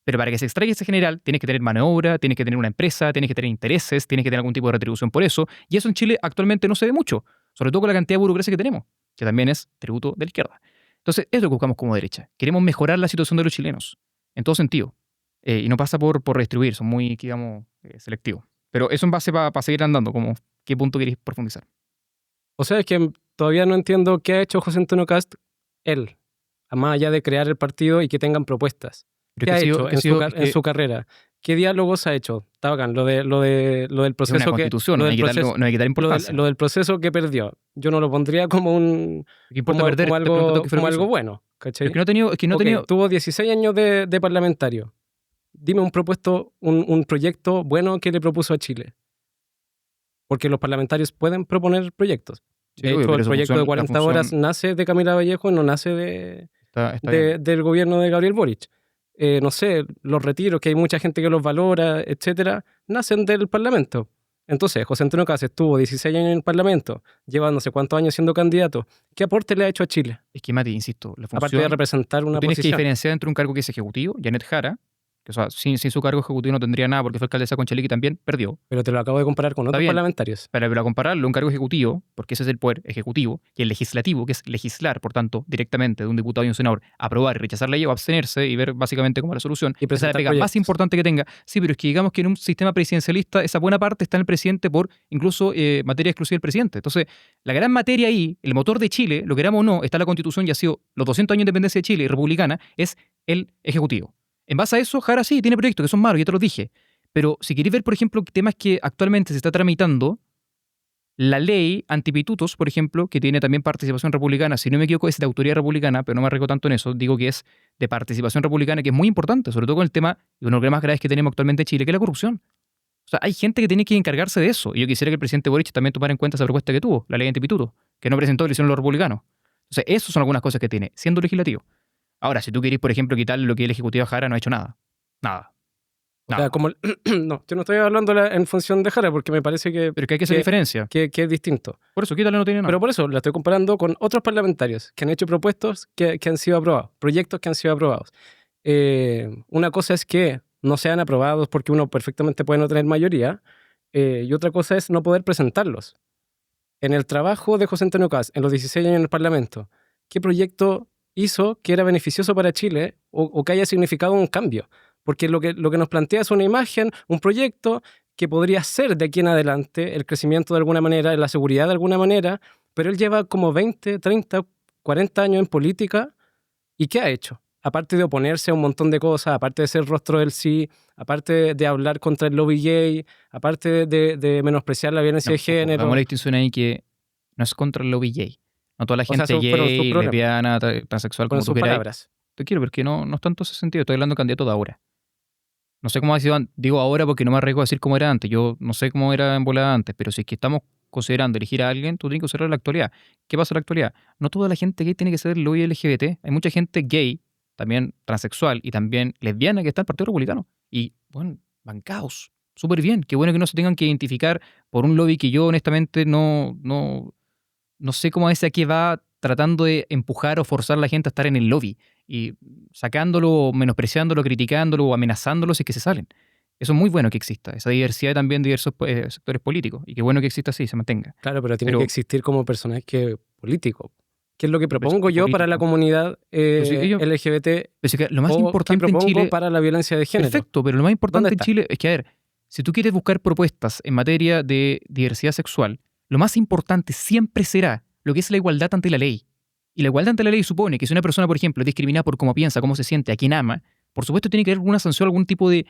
Speaker 3: Pero para que se extraiga ese mineral, tienes que tener mano de obra, tienes que tener una empresa, tienes que tener intereses, tienes que tener algún tipo de retribución por eso. Y eso en Chile actualmente no se ve mucho. Sobre todo con la cantidad de burocracia que tenemos, que también es tributo de la izquierda. Entonces, es lo que buscamos como derecha. Queremos mejorar la situación de los chilenos, en todo sentido. Y no pasa por redistribuir, son muy, digamos, selectivos. Pero eso en base para seguir andando, como qué punto queréis profundizar.
Speaker 2: O sea, es que todavía no entiendo qué ha hecho José Antonio Kast, él, más allá de crear el partido y que tengan propuestas. ¿Qué ha hecho en su carrera? ¿Qué diálogos ha hecho? Está bacán, lo del proceso
Speaker 3: es una constitución,
Speaker 2: no
Speaker 3: hay que quitar importancia.
Speaker 2: Lo del proceso que perdió. Yo no lo pondría como algo bueno, ¿cachai?
Speaker 3: Es que no ha tenido...
Speaker 2: Tuvo 16 años de parlamentario. Dime un proyecto bueno que le propuso a Chile. Porque los parlamentarios pueden proponer proyectos. De hecho, el proyecto de 40 horas nace de Camila Vallejo y no nace del gobierno de Gabriel Boric. No sé, los retiros, que hay mucha gente que los valora, etcétera, nacen del Parlamento. Entonces, José Antonio Kast estuvo 16 años en el Parlamento, lleva no sé cuántos años siendo candidato. ¿Qué aporte le ha hecho a Chile?
Speaker 3: Es que, Mati, insisto, la función...
Speaker 2: Aparte de representar una
Speaker 3: tienes
Speaker 2: posición.
Speaker 3: Que diferenciar entre un cargo que es ejecutivo, Janet Jara, que, o sea, sin su cargo ejecutivo no tendría nada porque fue alcaldesa con Chalique y también perdió.
Speaker 2: Pero te lo acabo de comparar con otros parlamentarios.
Speaker 3: Pero a compararlo, un cargo ejecutivo, porque ese es el poder ejecutivo, y el legislativo, que es legislar, por tanto, directamente de un diputado y un senador, aprobar y rechazar ley o abstenerse y ver básicamente cómo es la solución.
Speaker 2: Y
Speaker 3: esa es la pega más importante que tenga. Sí, pero es que digamos que en un sistema presidencialista esa buena parte está en el presidente por incluso materia exclusiva del presidente. Entonces, la gran materia ahí, el motor de Chile, lo queramos o no, está en la Constitución y ha sido los 200 años de independencia de Chile y republicana, es el ejecutivo. En base a eso, Jara sí tiene proyectos que son malos, ya te los dije. Pero si queréis ver, por ejemplo, temas que actualmente se está tramitando, la ley antipitutos, por ejemplo, que tiene también participación republicana, si no me equivoco es de autoría republicana, pero no me arriesgo tanto en eso, digo que es de participación republicana, que es muy importante, sobre todo con el tema, y uno de los más graves que tenemos actualmente en Chile, que es la corrupción. O sea, hay gente que tiene que encargarse de eso, y yo quisiera que el presidente Boric también tomara en cuenta esa propuesta que tuvo, la ley antipitutos, que no presentó, le hicieron los republicanos. Entonces, esas son algunas cosas que tiene, siendo legislativo. Ahora, si tú querés, por ejemplo, quitarle lo que el Ejecutivo Jara, no ha hecho nada. Nada.
Speaker 2: O sea, como no, yo no estoy hablando en función de Jara porque me parece que,
Speaker 3: Pero que hay que hacer diferencia.
Speaker 2: que es distinto.
Speaker 3: Por eso, quítale, no tiene nada.
Speaker 2: Pero por eso la estoy comparando con otros parlamentarios que han hecho propuestos que han sido aprobados, proyectos que han sido aprobados. Una cosa es que no sean aprobados porque uno perfectamente puede no tener mayoría, y otra cosa es no poder presentarlos. En el trabajo de José Antonio Kast, en los 16 años en el Parlamento, ¿qué proyecto hizo que era beneficioso para Chile o que haya significado un cambio? Porque lo que nos plantea es una imagen, un proyecto que podría ser de aquí en adelante el crecimiento de alguna manera, la seguridad de alguna manera, pero él lleva como 20, 30, 40 años en política, ¿y qué ha hecho? Aparte de oponerse a un montón de cosas, aparte de ser rostro del sí, aparte de hablar contra el lobby gay, aparte de menospreciar la violencia de género.
Speaker 3: Hagamos la distinción ahí que no es contra el lobby gay. No toda la gente
Speaker 2: fueron sus
Speaker 3: gay,
Speaker 2: problemas.
Speaker 3: lesbiana, transexual,
Speaker 2: Con
Speaker 3: como tú
Speaker 2: sus
Speaker 3: quieras.
Speaker 2: palabras.
Speaker 3: Te quiero, porque no es tanto ese sentido. Estoy hablando de candidato de ahora. No sé cómo ha sido, digo ahora porque no me arriesgo a decir cómo era antes. Yo no sé cómo era en volada antes, pero si es que estamos considerando elegir a alguien, tú tienes que considerar la actualidad. ¿Qué pasa en la actualidad? No toda la gente gay tiene que ser el lobby LGBT. Hay mucha gente gay, también transexual y también lesbiana que está en el Partido Republicano. Y, bueno, bancaos. Súper bien. Qué bueno que no se tengan que identificar por un lobby que yo honestamente no sé cómo es a qué va tratando de empujar o forzar a la gente a estar en el lobby y sacándolo, menospreciándolo, criticándolo o amenazándolo si es que se salen. Eso es muy bueno que exista, esa diversidad también de diversos sectores políticos y qué bueno que exista así, se mantenga.
Speaker 2: Claro, pero tiene que existir como personaje político. ¿Qué es lo que propongo yo
Speaker 3: político
Speaker 2: para la comunidad LGBT?
Speaker 3: Lo más importante en Chile
Speaker 2: para la violencia de género.
Speaker 3: Perfecto, pero lo más importante en Chile es que, a ver, si tú quieres buscar propuestas en materia de diversidad sexual, lo más importante siempre será lo que es la igualdad ante la ley. Y la igualdad ante la ley supone que si una persona, por ejemplo, es discriminada por cómo piensa, cómo se siente, a quien ama, por supuesto tiene que haber alguna sanción, algún tipo de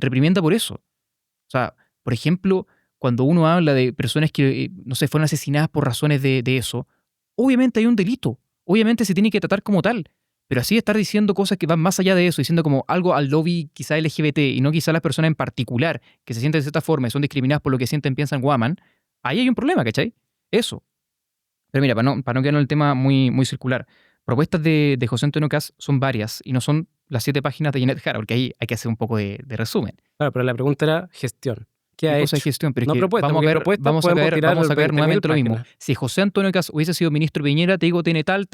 Speaker 3: reprimenda por eso. O sea, por ejemplo, cuando uno habla de personas que, no sé, fueron asesinadas por razones de eso, obviamente hay un delito. Obviamente se tiene que tratar como tal. Pero así estar diciendo cosas que van más allá de eso, diciendo como algo al lobby quizá LGBT y no quizá las personas en particular que se sienten de cierta forma y son discriminadas por lo que sienten, piensan o aman, ahí hay un problema, ¿cachai? Eso. Pero mira, para no quedarnos en el tema muy, muy circular, propuestas de José Antonio Kast son varias y no son las 7 páginas de Janet Jara, porque ahí hay que hacer un poco de resumen.
Speaker 2: Claro, pero la pregunta era gestión. ¿Qué ha
Speaker 3: cosa
Speaker 2: hecho?
Speaker 3: de gestión, pero
Speaker 2: no
Speaker 3: es que
Speaker 2: propuesta,
Speaker 3: vamos a caer nuevamente lo mismo. Si José Antonio Kast hubiese sido ministro de Piñera, te digo, tiene tal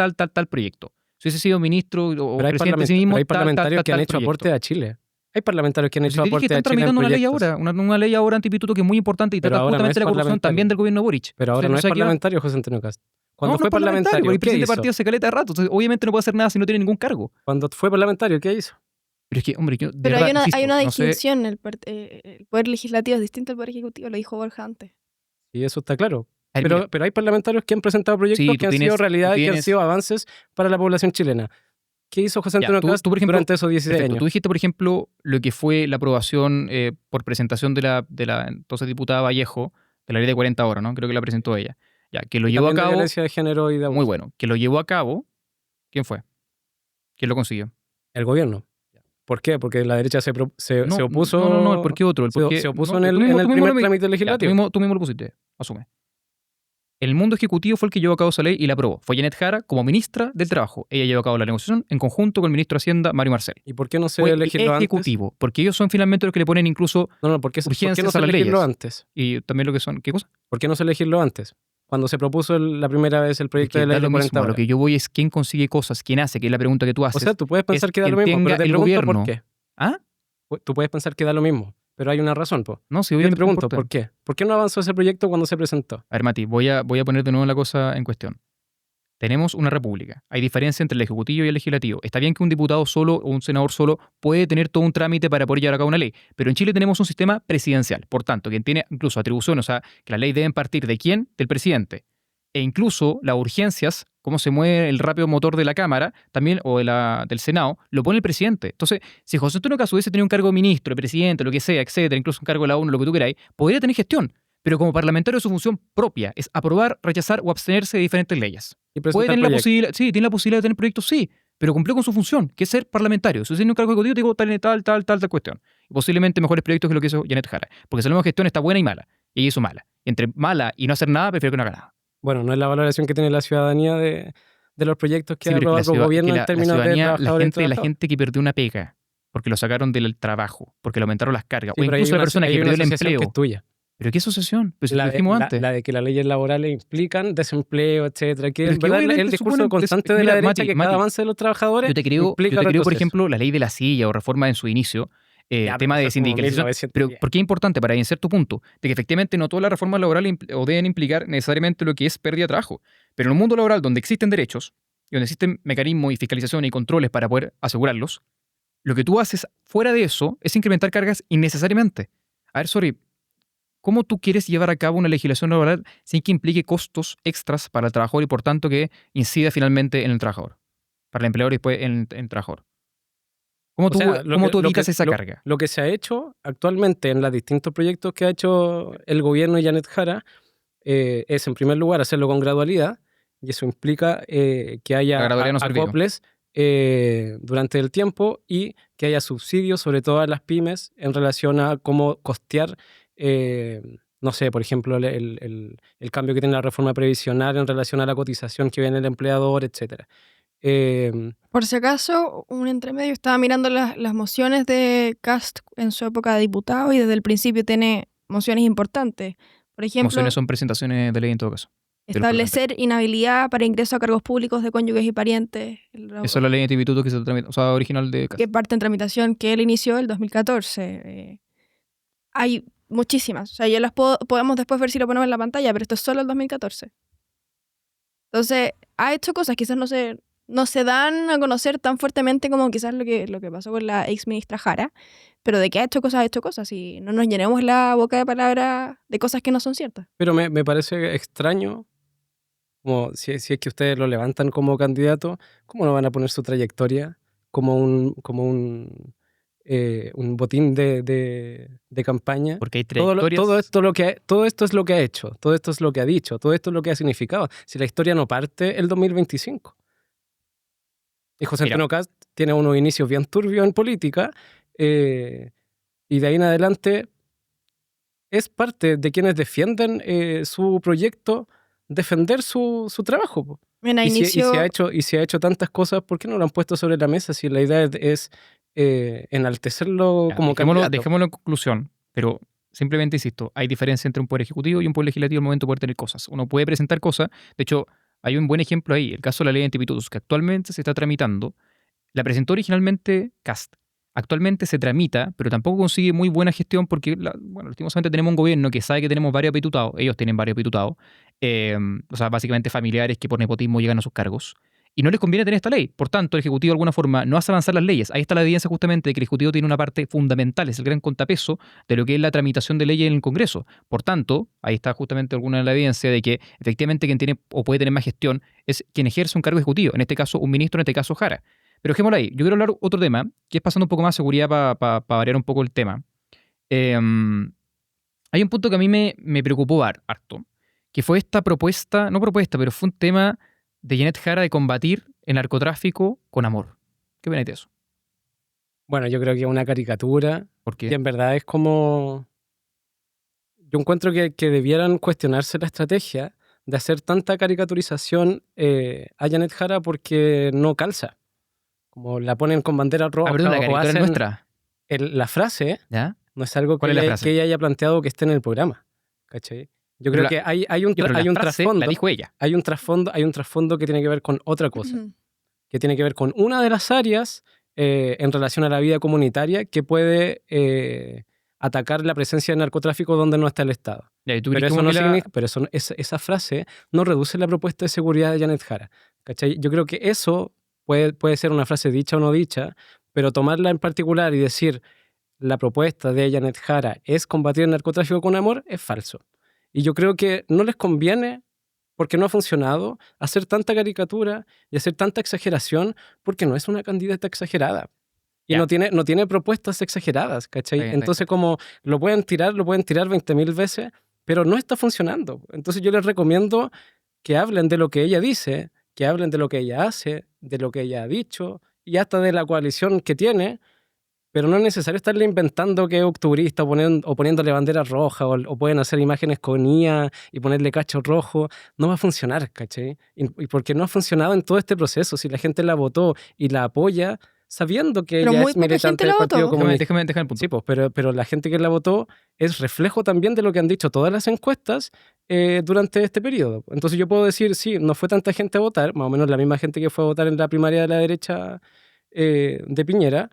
Speaker 3: proyecto. Si hubiese sido ministro o presidente de sí mismo,
Speaker 2: hay parlamentarios que han hecho
Speaker 3: proyecto.
Speaker 2: aporte a Chile. Hay parlamentarios que han hecho aporte a Chile.
Speaker 3: Están tramitando una ley ahora, una ley ahora antipituto que es muy importante y trata justamente la corrupción también del gobierno de Boric.
Speaker 2: Pero ahora no es parlamentario José Antonio Kast. Cuando fue parlamentario,
Speaker 3: el presidente de partido se caleta de rato. Entonces, obviamente no puede hacer nada si no tiene ningún cargo.
Speaker 2: Cuando fue parlamentario, ¿qué hizo?
Speaker 3: Pero es que, hombre, yo,
Speaker 1: pero
Speaker 3: verdad,
Speaker 1: hay una
Speaker 3: no sé.
Speaker 1: distinción. El poder legislativo es distinto al poder ejecutivo, lo dijo Borja antes.
Speaker 2: Y eso está claro.
Speaker 3: A ver,
Speaker 2: Pero hay parlamentarios que han presentado proyectos que han sido realidad y que han sido avances para la población chilena. ¿Qué hizo José Antonio Kast durante esos 16 años?
Speaker 3: Tú dijiste, por ejemplo, lo que fue la aprobación por presentación de la entonces diputada Vallejo de la ley de 40 horas, ¿no? Creo que la presentó ella. Ya, que lo llevó a cabo.
Speaker 2: Violencia de género y de abuso.
Speaker 3: Muy bueno. Que lo llevó a cabo. ¿Quién fue? ¿Quién lo consiguió?
Speaker 2: El gobierno. ¿Por qué? Porque la derecha se opuso.
Speaker 3: No, ¿por qué otro?
Speaker 2: Se opuso en el primer trámite legislativo.
Speaker 3: Tú mismo lo pusiste. Asume. El mundo ejecutivo fue el que llevó a cabo esa ley y la aprobó. Fue Janet Jara como ministra del Trabajo. Ella llevó a cabo la negociación en conjunto con el ministro de Hacienda, Mario Marcel.
Speaker 2: ¿Y por qué no se
Speaker 3: fue
Speaker 2: legisló antes?
Speaker 3: Ejecutivo. Porque ellos son finalmente los que le ponen incluso
Speaker 2: ¿por qué no
Speaker 3: urgencias
Speaker 2: se
Speaker 3: a las
Speaker 2: legisló
Speaker 3: leyes.
Speaker 2: Antes?
Speaker 3: Y también lo que son... ¿Qué cosa?
Speaker 2: ¿Por qué no se legisló antes? Cuando se propuso la primera vez el proyecto de ley de 40 horas.
Speaker 3: Lo que yo voy es quién consigue cosas, quién hace, que es la pregunta que tú haces.
Speaker 2: O sea, tú puedes pensar que da lo mismo, pero te pregunto por qué.
Speaker 3: ¿Ah?
Speaker 2: Tú puedes pensar que da lo mismo, pero hay una razón, po.
Speaker 3: No, si
Speaker 2: yo
Speaker 3: obviamente
Speaker 2: te pregunto,
Speaker 3: importa.
Speaker 2: ¿por qué? ¿Por qué no avanzó ese proyecto cuando se presentó?
Speaker 3: A ver, Mati, voy a poner de nuevo la cosa en cuestión. Tenemos una república. Hay diferencia entre el ejecutivo y el legislativo. Está bien que un diputado solo o un senador solo puede tener todo un trámite para poder llevar a cabo una ley, pero en Chile tenemos un sistema presidencial. Por tanto, quien tiene incluso atribuciones, o sea, que la ley deben partir de quién? Del presidente. e incluso las urgencias, cómo se mueve el rápido motor de la Cámara, también, o del Senado, lo pone el presidente. Entonces, si José Antonio Cast hubiese tenido un cargo de ministro, de presidente, lo que sea, etcétera, incluso un cargo de la ONU, lo que tú queráis, podría tener gestión. Pero como parlamentario su función propia es aprobar, rechazar o abstenerse de diferentes leyes.
Speaker 2: Y
Speaker 3: Puede
Speaker 2: presentar
Speaker 3: tener la
Speaker 2: proyectos.
Speaker 3: posibilidad, sí, tiene la posibilidad de tener proyectos, sí, pero cumplió con su función, que es ser parlamentario. Si usted tiene un cargo ejecutivo, te digo tal cuestión. Y posiblemente mejores proyectos que lo que hizo Janet Jara. Porque sabemos que gestión está buena y mala. Y ella hizo mala. Entre mala y no hacer nada, prefiero que no haga nada.
Speaker 2: Bueno, no es la valoración que tiene la ciudadanía de los proyectos que
Speaker 3: Sí,
Speaker 2: ha
Speaker 3: pero es que
Speaker 2: aprobado el
Speaker 3: la
Speaker 2: gobierno
Speaker 3: que
Speaker 2: en términos de
Speaker 3: ciudadanía,
Speaker 2: trabajadores y
Speaker 3: la
Speaker 2: trabajadoras.
Speaker 3: gente que perdió una pega, porque lo sacaron del trabajo, porque le aumentaron las cargas,
Speaker 2: Sí,
Speaker 3: o
Speaker 2: pero
Speaker 3: incluso
Speaker 2: hay
Speaker 3: la persona
Speaker 2: hay
Speaker 3: que
Speaker 2: una
Speaker 3: perdió el
Speaker 2: asociación que
Speaker 3: empleo.
Speaker 2: es tuya.
Speaker 3: ¿Pero qué asociación? Pues si lo
Speaker 2: La de,
Speaker 3: dijimos antes.
Speaker 2: la de que las leyes laborales implican desempleo, etcétera. Que
Speaker 3: Pero
Speaker 2: en
Speaker 3: es que
Speaker 2: verdad
Speaker 3: obviamente
Speaker 2: el discurso
Speaker 3: supone-
Speaker 2: constante de
Speaker 3: mira,
Speaker 2: la derecha
Speaker 3: Mati,
Speaker 2: que cada avance de los trabajadores
Speaker 3: Yo te creo,
Speaker 2: implica
Speaker 3: por
Speaker 2: retroceso.
Speaker 3: ejemplo, la ley de la silla o reforma en su inicio,
Speaker 2: Ya,
Speaker 3: tema
Speaker 2: pero
Speaker 3: de
Speaker 2: eso es como
Speaker 3: sindicalización.
Speaker 2: 1910.
Speaker 3: Pero ¿por qué es importante? Para vencer tu punto, de que efectivamente no todas las reformas laborales o deben implicar necesariamente lo que es pérdida de trabajo. Pero en un mundo laboral donde existen derechos y donde existen mecanismos y fiscalización y controles para poder asegurarlos, lo que tú haces fuera de eso es incrementar cargas innecesariamente. A ver, sorry, ¿cómo tú quieres llevar a cabo una legislación laboral sin que implique costos extras para el trabajador y por tanto que incida finalmente en el trabajador? Para el empleador y después en el trabajador. ¿Cómo
Speaker 2: O
Speaker 3: tú,
Speaker 2: sea,
Speaker 3: cómo tú evitas esa
Speaker 2: lo-
Speaker 3: carga?
Speaker 2: Lo que se ha hecho actualmente en los distintos proyectos que ha hecho el gobierno y Janet Jara es, en primer lugar, hacerlo con gradualidad, y eso implica que
Speaker 3: La
Speaker 2: haya
Speaker 3: gradualidad no sirvió.
Speaker 2: acoples durante el tiempo y que haya subsidios, sobre todo a las pymes, en relación a cómo costear, no sé, por ejemplo, el cambio que tiene la reforma previsional en relación a la cotización que viene el empleador, etcétera.
Speaker 1: Por si acaso, un entremedio, estaba mirando las mociones de Cast en su época de diputado y desde el principio tiene mociones importantes. Por ejemplo,
Speaker 3: Mociones son presentaciones de ley en todo caso. de los
Speaker 1: establecer inhabilidad para ingreso a cargos públicos de cónyuges y parientes.
Speaker 3: Esa es la ley de instituto que se tramita, o sea, original de
Speaker 1: que parte en tramitación que él inició el 2014. Hay muchísimas. O sea, yo las podemos después ver si lo ponemos en la pantalla, pero esto es solo el 2014. Entonces, ha hecho cosas, quizás no se dan a conocer tan fuertemente como quizás lo que pasó con la ex ministra Jara, pero de que ha hecho cosas, y no nos llenemos la boca de palabras de cosas que no son ciertas.
Speaker 2: Pero me parece extraño, como si es que ustedes lo levantan como candidato, ¿cómo no van a poner su trayectoria como un botín de campaña?
Speaker 3: Porque hay
Speaker 2: Todo
Speaker 3: trayectorias.
Speaker 2: todo esto es lo que ha hecho, todo esto es lo que ha dicho, todo esto es lo que ha significado. Si la historia no parte el 2025. Y José
Speaker 3: Mira.
Speaker 2: Antonio Cast tiene unos inicios bien turbios en política, y de ahí en adelante es parte de quienes defienden su proyecto, defender su trabajo, po. Y si ha hecho tantas cosas, ¿por qué no lo han puesto sobre la mesa si la idea es enaltecerlo
Speaker 3: Ya,
Speaker 2: como candidato?
Speaker 3: dejémoslo en conclusión, pero simplemente insisto, hay diferencia entre un poder ejecutivo y un poder legislativo al momento de poder tener cosas. Uno puede presentar cosas, de hecho, hay un buen ejemplo ahí, el caso de la ley de institutos, que actualmente se está tramitando. La presentó originalmente Cast. Actualmente se tramita, pero tampoco consigue muy buena gestión porque, lastimosamente tenemos un gobierno que sabe que tenemos varios apitutados, ellos tienen varios apitutados, o sea, básicamente familiares que por nepotismo llegan a sus cargos, y no les conviene tener esta ley. Por tanto, el Ejecutivo de alguna forma no hace avanzar las leyes. Ahí está la evidencia justamente de que el Ejecutivo tiene una parte fundamental, es el gran contrapeso de lo que es la tramitación de leyes en el Congreso. Por tanto, ahí está justamente alguna de la evidencia de que efectivamente quien tiene o puede tener más gestión es quien ejerce un cargo ejecutivo, en este caso un ministro, en este caso Jara. Pero dejémoslo ahí. Yo quiero hablar otro tema, que es pasando un poco más a seguridad para variar un poco el tema. Hay un punto que a mí me preocupó harto, que fue esta propuesta, no propuesta, pero fue un tema de Janet Jara de combatir el narcotráfico con amor. ¿Qué opináis de eso?
Speaker 2: Bueno, yo creo que es una caricatura,
Speaker 3: Porque
Speaker 2: y en verdad es como... Yo encuentro que debieran cuestionarse la estrategia de hacer tanta caricaturización a Janet Jara porque no calza. Como la ponen con bandera roja
Speaker 3: perdón, la
Speaker 2: o
Speaker 3: caricatura es
Speaker 2: hacen
Speaker 3: nuestra.
Speaker 2: la frase,
Speaker 3: ¿Ya?
Speaker 2: no es algo
Speaker 3: ¿Cuál es la
Speaker 2: que
Speaker 3: frase?
Speaker 2: ella haya planteado que esté en el programa. ¿Cachai? Yo
Speaker 3: Pero
Speaker 2: creo que hay un trasfondo.
Speaker 3: La dijo ella.
Speaker 2: Hay un trasfondo que tiene que ver con otra cosa,
Speaker 1: Ujú.
Speaker 2: que tiene que ver con una de las áreas en relación a la vida comunitaria que puede atacar la presencia de narcotráfico donde no está el Estado.
Speaker 3: Ya, ¿y tú
Speaker 2: Pero
Speaker 3: crees
Speaker 2: eso
Speaker 3: como
Speaker 2: no
Speaker 3: que
Speaker 2: significa, esa frase no reduce la propuesta de seguridad de Janet Jara. ¿Cachai? Yo creo que eso puede ser una frase dicha o no dicha, pero tomarla en particular y decir la propuesta de Janet Jara es combatir el narcotráfico con amor es falso. Y yo creo que no les conviene porque no ha funcionado hacer tanta caricatura y hacer tanta exageración, porque no es una candidata exagerada. Y
Speaker 3: Ya.
Speaker 2: no tiene propuestas exageradas, ¿cachai?
Speaker 3: Está bien.
Speaker 2: Entonces, como lo pueden tirar 20.000 veces, pero no está funcionando. Entonces, yo les recomiendo que hablen de lo que ella dice, que hablen de lo que ella hace, de lo que ella ha dicho, y hasta de la coalición que tiene, pero no es necesario estarle inventando que es octubrista o poniéndole banderas rojas, o pueden hacer imágenes con IA y ponerle cacho rojo. No va a funcionar, ¿cachai? Y porque no ha funcionado en todo este proceso. Si la gente la votó y la apoya, sabiendo que
Speaker 1: Pero
Speaker 2: ella
Speaker 1: muy
Speaker 2: es
Speaker 1: poca
Speaker 2: militante
Speaker 1: gente
Speaker 2: del
Speaker 1: la
Speaker 2: Partido
Speaker 1: votó.
Speaker 2: Comunista.
Speaker 3: Déjame el punto.
Speaker 2: Sí, pues, pero la gente que la votó es reflejo también de lo que han dicho todas las encuestas durante este periodo. Entonces yo puedo decir, sí, no fue tanta gente a votar, más o menos la misma gente que fue a votar en la primaria de la derecha de Piñera,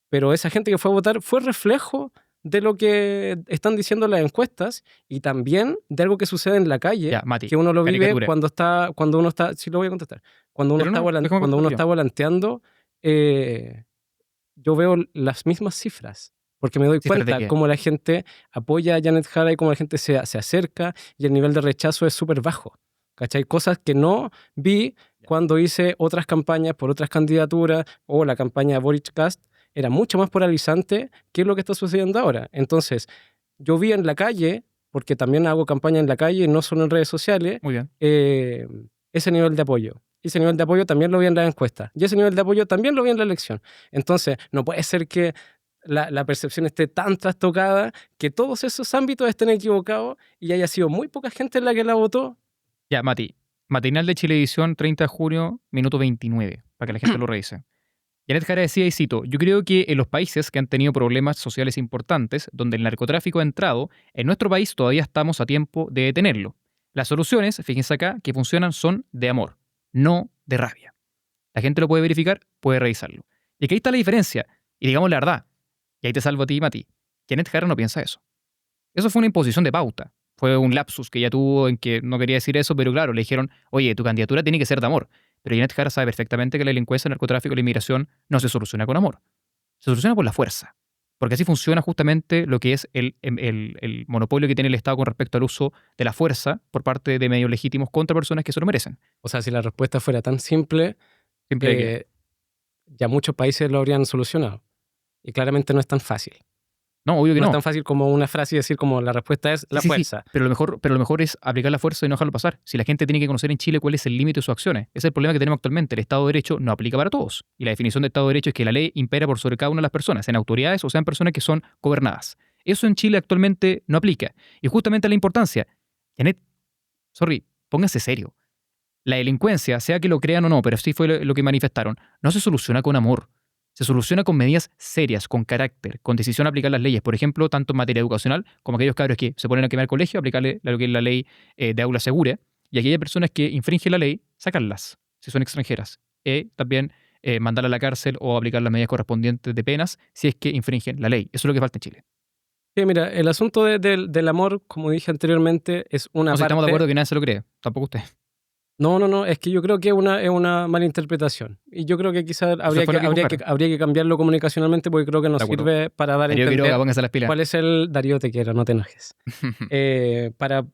Speaker 2: pero esa gente que fue a votar fue reflejo de lo que están diciendo las encuestas y también de algo que sucede en la calle,
Speaker 3: Ya, Mati,
Speaker 2: que uno lo vive
Speaker 3: caricatura.
Speaker 2: cuando uno está, sí lo voy a contestar, cuando uno
Speaker 3: Pero
Speaker 2: está,
Speaker 3: no, déjame
Speaker 2: cuando uno
Speaker 3: contar
Speaker 2: está
Speaker 3: yo.
Speaker 2: volanteando, yo veo las mismas cifras, porque me doy
Speaker 3: ¿Cifras de
Speaker 2: cuenta
Speaker 3: qué?
Speaker 2: cómo la gente apoya a Janet Jara y cómo la gente se acerca y el nivel de rechazo es súper bajo. ¿Cachai? Cosas que no vi cuando hice otras campañas por otras candidaturas o la campaña de Boric Kast era mucho más polarizante que lo que está sucediendo ahora. Entonces, yo vi en la calle, porque también hago campaña en la calle, no solo en redes sociales,
Speaker 3: Muy bien.
Speaker 2: ese nivel de apoyo. Y ese nivel de apoyo también lo vi en las encuestas. Y ese nivel de apoyo también lo vi en la elección. Entonces, no puede ser que la percepción esté tan trastocada, que todos esos ámbitos estén equivocados y haya sido muy poca gente la que la votó.
Speaker 3: Ya, Mati. Matinal de Chilevisión, 30 de junio, minuto 29, para que la gente lo revise. Janet Jara decía, y cito, yo creo que en los países que han tenido problemas sociales importantes, donde el narcotráfico ha entrado, en nuestro país todavía estamos a tiempo de detenerlo. Las soluciones, fíjense acá, que funcionan son de amor, no de rabia. La gente lo puede verificar, puede revisarlo. Y aquí está la diferencia. Y digamos la verdad, y ahí te salvo a ti, Mati. Janet Jara no piensa eso. Eso fue una imposición de pauta. Fue un lapsus que ella tuvo en que no quería decir eso, pero claro, le dijeron, oye, tu candidatura tiene que ser de amor. Pero Janet Jara sabe perfectamente que la delincuencia, el narcotráfico y la inmigración no se soluciona con amor. Se soluciona por la fuerza. Porque así funciona justamente lo que es el monopolio que tiene el Estado con respecto al uso de la fuerza por parte de medios legítimos contra personas que se lo merecen.
Speaker 2: O sea, si la respuesta fuera tan simple,
Speaker 3: Simple de que.
Speaker 2: ya muchos países lo habrían solucionado. Y claramente no es tan fácil.
Speaker 3: No, obvio que
Speaker 2: No
Speaker 3: no.
Speaker 2: es tan fácil como una frase y decir como la respuesta es la
Speaker 3: Sí, sí,
Speaker 2: fuerza.
Speaker 3: pero lo mejor es aplicar la fuerza y no dejarlo pasar. Si la gente tiene que conocer en Chile cuál es el límite de sus acciones. Ese es el problema que tenemos actualmente. El Estado de Derecho no aplica para todos. Y la definición de Estado de Derecho es que la ley impera por sobre cada una de las personas, sean autoridades o sean personas que son gobernadas. Eso en Chile actualmente no aplica. Y justamente la importancia. Janet, póngase serio. La delincuencia, sea que lo crean o no, pero sí fue lo que manifestaron, no se soluciona con amor. Se soluciona con medidas serias, con carácter, con decisión a aplicar las leyes. Por ejemplo, tanto en materia educacional, como aquellos cabros que se ponen a quemar colegio, aplicarle lo que es la ley de aula segura. Y aquellas personas que infringen la ley, sacarlas, si son extranjeras. Y también mandarlas a la cárcel o aplicar las medidas correspondientes de penas si es que infringen la ley. Eso es lo que falta en Chile.
Speaker 2: Sí, mira, el asunto del amor, como dije anteriormente, es una
Speaker 3: No sé si
Speaker 2: parte...
Speaker 3: estamos de acuerdo que nadie se lo cree. Tampoco usted.
Speaker 2: No, es que yo creo que es una mala interpretación. Y yo creo que quizás
Speaker 3: fue lo que buscaron.
Speaker 2: habría que cambiarlo comunicacionalmente porque creo que nos
Speaker 3: De acuerdo.
Speaker 2: sirve para dar a
Speaker 3: Darío Quiroga,
Speaker 2: entender
Speaker 3: póngase las pilas.
Speaker 2: cuál es el... Darío, te quiero, no te enojes. Para